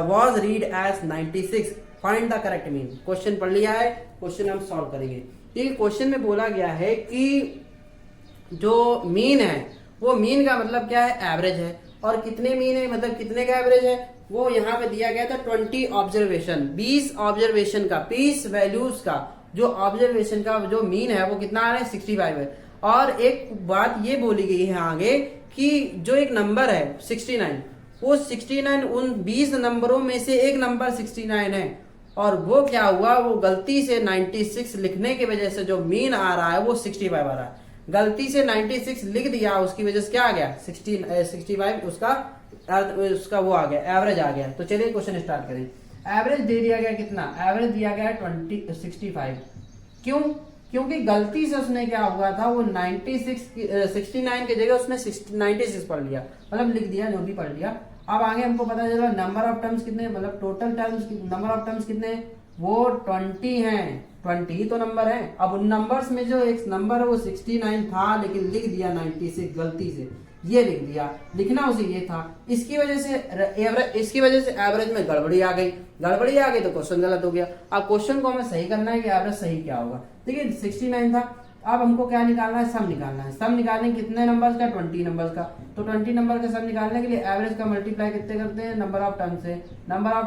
was read as 96. Find the correct mean. Question पढ़ लिया है, क्वेश्चन हम सॉल्व करेंगे। देखिए क्वेश्चन में बोला गया है कि जो मीन है वो मीन का मतलब क्या है? एवरेज है। और कितने मीन है मतलब कितने का एवरेज है? वो यहाँ पे दिया गया था 20 ऑब्जर्वेशन, 20 ऑब्जर्वेशन का, 20 वैल्यूज का जो ऑब्जर्वेशन का जो मीन है वो कितना आ रहा है? 65 है। और एक बात ये बोली गई है आगे कि जो एक नंबर है 69, वो 69 उन 20 नंबरों में से एक नंबर 69 है, और वो क्या हुआ, वो गलती से 96 लिखने की वजह से जो मीन आ रहा है वो 65 आ रहा है। गलती से 96 लिख दिया, उसकी वजह से क्या आ गया? 65 उसका वो आ गया, एवरेज आ गया। तो चलिए क्वेश्चन स्टार्ट करें। एवरेज दे दिया गया कितना? एवरेज दिया गया 65। क्योंकि गलती से उसने क्या हुआ था, वो 69 की जगह उसने 96 पढ़ लिया, मतलब लिख दिया, जो भी पढ़ लिया। अब आगे हमको पता चला नंबर ऑफ टर्म्स कितने, मतलब total terms number of terms कितने, वो 20 हैं। 20 ही तो नंबर है। अब उन नंबर्स में जो एक नंबर है वो 69 था, लेकिन लिख दिया 96 गलती से, ये लिख दिया, लिखना उसे ये था। इसकी वजह से एवरेज में गड़बड़ी आ गई तो क्वेश्चन गलत हो गया। अब क्वेश्चन को हमें सही करना है कि एवरेज सही क्या होगा। देखिए 69 था, अब हमको क्या निकालना है? सम निकालना है। सम निकालने कितने नंबर्स का? 20 नंबर्स का। तो 20 नंबर का सम निकालने के लिए एवरेज का मल्टीप्लाई कितने करते हैं? नंबर ऑफ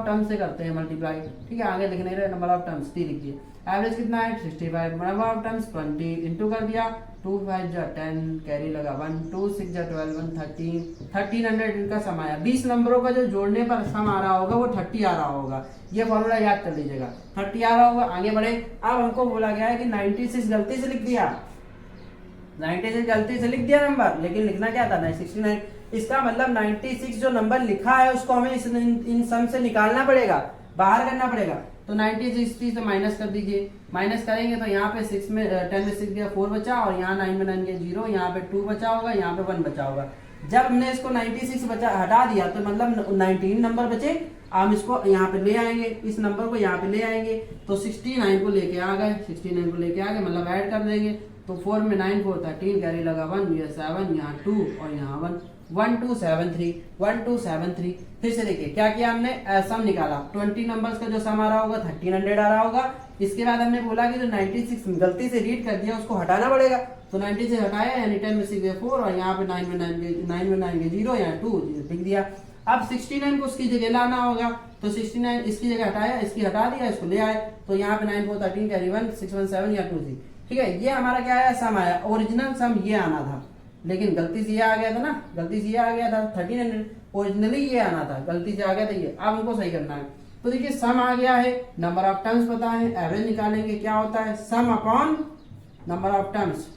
टर्म्स से करते हैं मल्टीप्लाई। ठीक है, आगे लिखने रहे नंबर ऑफ टर्म्स, लिख दिए। एवरेज कितना है? 65, नंबर ऑफ टर्म्स 20, इंटू कर दिया, 2 5 जा 10, कैरी लगा 1, 2 6 जा 12, 1 1300 इनका सम आया। 20 नंबरों का जो जोड़ने पर सम आ रहा होगा वो 30 आ रहा होगा। ये फॉर्मूला याद कर लीजिएगा, 30 आ रहा होगा। आगे बढ़े। अब हमको बोला गया है कि 96 गलती से लिख दिया, 96 गलती से लिख दिया नंबर, लेकिन लिखना क्या था? 69। इसका मतलब 96 जो नंबर लिखा है उसको हमें इन सम से निकालना पड़ेगा, बाहर करना पड़ेगा। तो 96 से माइनस कर दीजिए। माइनस करेंगे तो यहाँ पे 10 में 6 गया 4 बचा, और यहाँ 9 में 9 गया 0, यहाँ पे 2 बचा होगा, यहाँ पे 1 बचा होगा। जब हमने इसको 96 हटा दिया तो मतलब 19 नंबर बचे। हम इसको यहाँ पे ले आएंगे, इस नंबर को यहाँ पे ले आएंगे, तो 69 को लेके आ गए, मतलब ऐड कर देंगे। तो 4 में 9 4 13, कैरी लगा 1, ये 7, यहाँ 2 और यहाँ 1, 1273। फिर से देखिए क्या किया हमने? सम निकाला। 20 नंबर्स का जो सम आ रहा होगा 1300 आ रहा होगा। इसके बाद हमने बोला कि जो 96 गलती से रीड कर दिया उसको हटाना पड़ेगा। तो 96 हटाया, यानी 10 में 6 गया 4, और यहाँ पे 9 में 9 गया 0, यहाँ 2 लिख दिया। अब 69 को उसकी जगह लाना होगा, तो 69 इसकी जगह हटाया, इसकी हटा दिया, इसको ले आए। तो यहाँ पे 9 4 13, कैरी 1 6 1 7 या 2 3। ठीक है, ये हमारा क्या आया? सम आया। ओरिजिनल सम ये आना था, लेकिन गलती से ये आ गया था ना, 1300। ओरिजिनली ये आना था, गलती से आ गया था ये। अब हमको सही करना है। तो देखिए सम आ गया है, नंबर ऑफ टर्म्स पता है, एवरेज निकालेंगे। क्या होता है? Sum upon number of terms.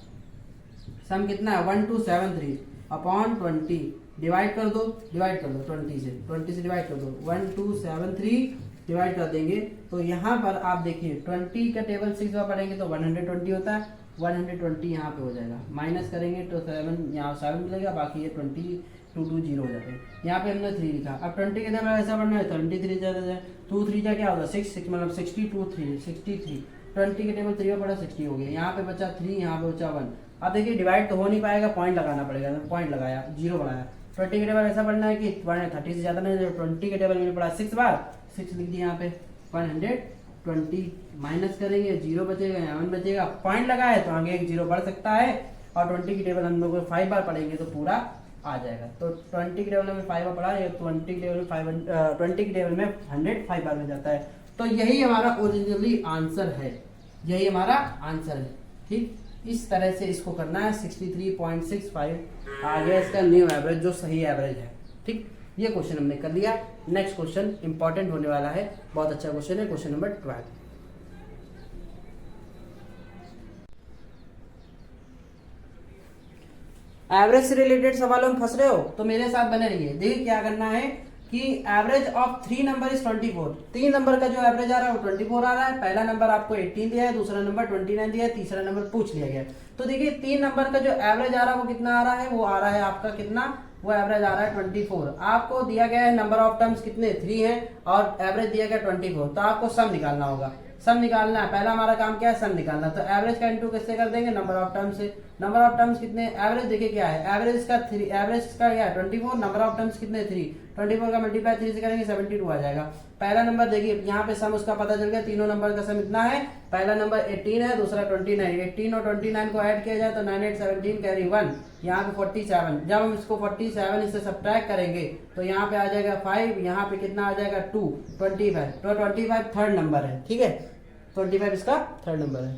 Sum कितना है? 1273 अपॉन 20। डिवाइड कर दो 20 से डिवाइड कर दो। 1273 डिवाइड कर देंगे तो यहाँ पर आप देखिए 20 का टेबल 6 बार पढ़ेंगे तो 120 होता है, 120 यहाँ पे हो जाएगा, माइनस करेंगे तो 7 यहाँ 7 मिलेगा, बाकी ये 20 2 2 0 हो जाते हैं। यहाँ पे हमने 3 लिखा। अब 20 के टेबल ऐसा पढ़ना है 23 ज़्यादा जाए 2 3 जा क्या होगा 6 6 मतलब 62 3 63 20 के टेबल 3 में पड़ा 60 हो गया, यहाँ पे बचा 3 यहाँ पे बचा 1। अब देखिए डिवाइड तो हो नहीं पाएगा, पॉइंट लगाना पड़ेगा, पॉइंट लगाया 0 बनाया। 20 के टेबल ऐसा पढ़ना है कि 30 से ज़्यादा नहीं, 20 के टेबल में पड़ा 6 बार 6 लिख दिया यहाँ पे 120 माइनस करेंगे 0 बचेगा, यहाँ 1 बचेगा, पॉइंट लगाए तो आगे एक 0 बढ़ सकता है। और 20 की टेबल हम लोग 5 बार पढ़ेंगे तो पूरा आ जाएगा। तो 20 की टेबल में 5 बार पढ़ा है, 20 की टेबल में 20 की टेबल में 100 5 बार में जाता है। तो यही हमारा ओरिजिनली आंसर है, यही हमारा आंसर है। ठीक, इस तरह से इसको करना है। 63.65 आ गया इसका न्यू एवरेज, जो सही एवरेज है। ठीक, ये क्वेश्चन हमने कर लिया। नेक्स्ट क्वेश्चन इंपॉर्टेंट होने वाला है, बहुत अच्छा क्वेश्चन है, क्वेश्चन नंबर 12। एवरेज से रिलेटेड सवालों में फंस रहे हो तो मेरे साथ बने रहिए। देखिए क्या करना है कि average of 3 number is 24। 3 number का जो एवरेज आ रहा है वो 24 आ रहा है। पहला नंबर आपको 18 दिया है, दूसरा नंबर 29 दिया है, तीसरा नंबर पूछ लिया गया। तो देखिए 3 नंबर का जो एवरेज आ रहा है वो कितना आ रहा है, वो आ रहा है आपका कितना, वो एवरेज आ रहा है 24। आपको दिया गया है नंबर ऑफ टर्म्स कितने 3 है और एवरेज दिया गया 24, तो आपको सम निकालना होगा। सम निकालना है, पहला हमारा काम क्या है, सम निकालना। तो एवरेज का इंटू किससे कर देंगे, नंबर ऑफ टर्म्स से। नंबर ऑफ टर्म्स कितने, एवरेज देखिए क्या है, एवरेज का 3, एवरेज का क्या है 24, नंबर ऑफ टर्म्स कितने 3, 24 का मल्टीप्लाई 3 से करेंगे 72 आ जाएगा। पहला नंबर देखिए यहाँ पे सम उसका पता चल गया, तीनों नंबर का सम इतना है। पहला नंबर 18 है, दूसरा 29। 18 और 29 को ऐड किया जाए तो 9 8 17 कैरी 1, यहाँ पे 47। जब हम इसको 47 इससे सब्ट्रैक्ट करेंगे तो यहाँ पे आ जाएगा 5, यहाँ पे कितना आ जाएगा 2, 25। तो 25 थर्ड नंबर है। ठीक है, 25 इसका थर्ड नंबर है।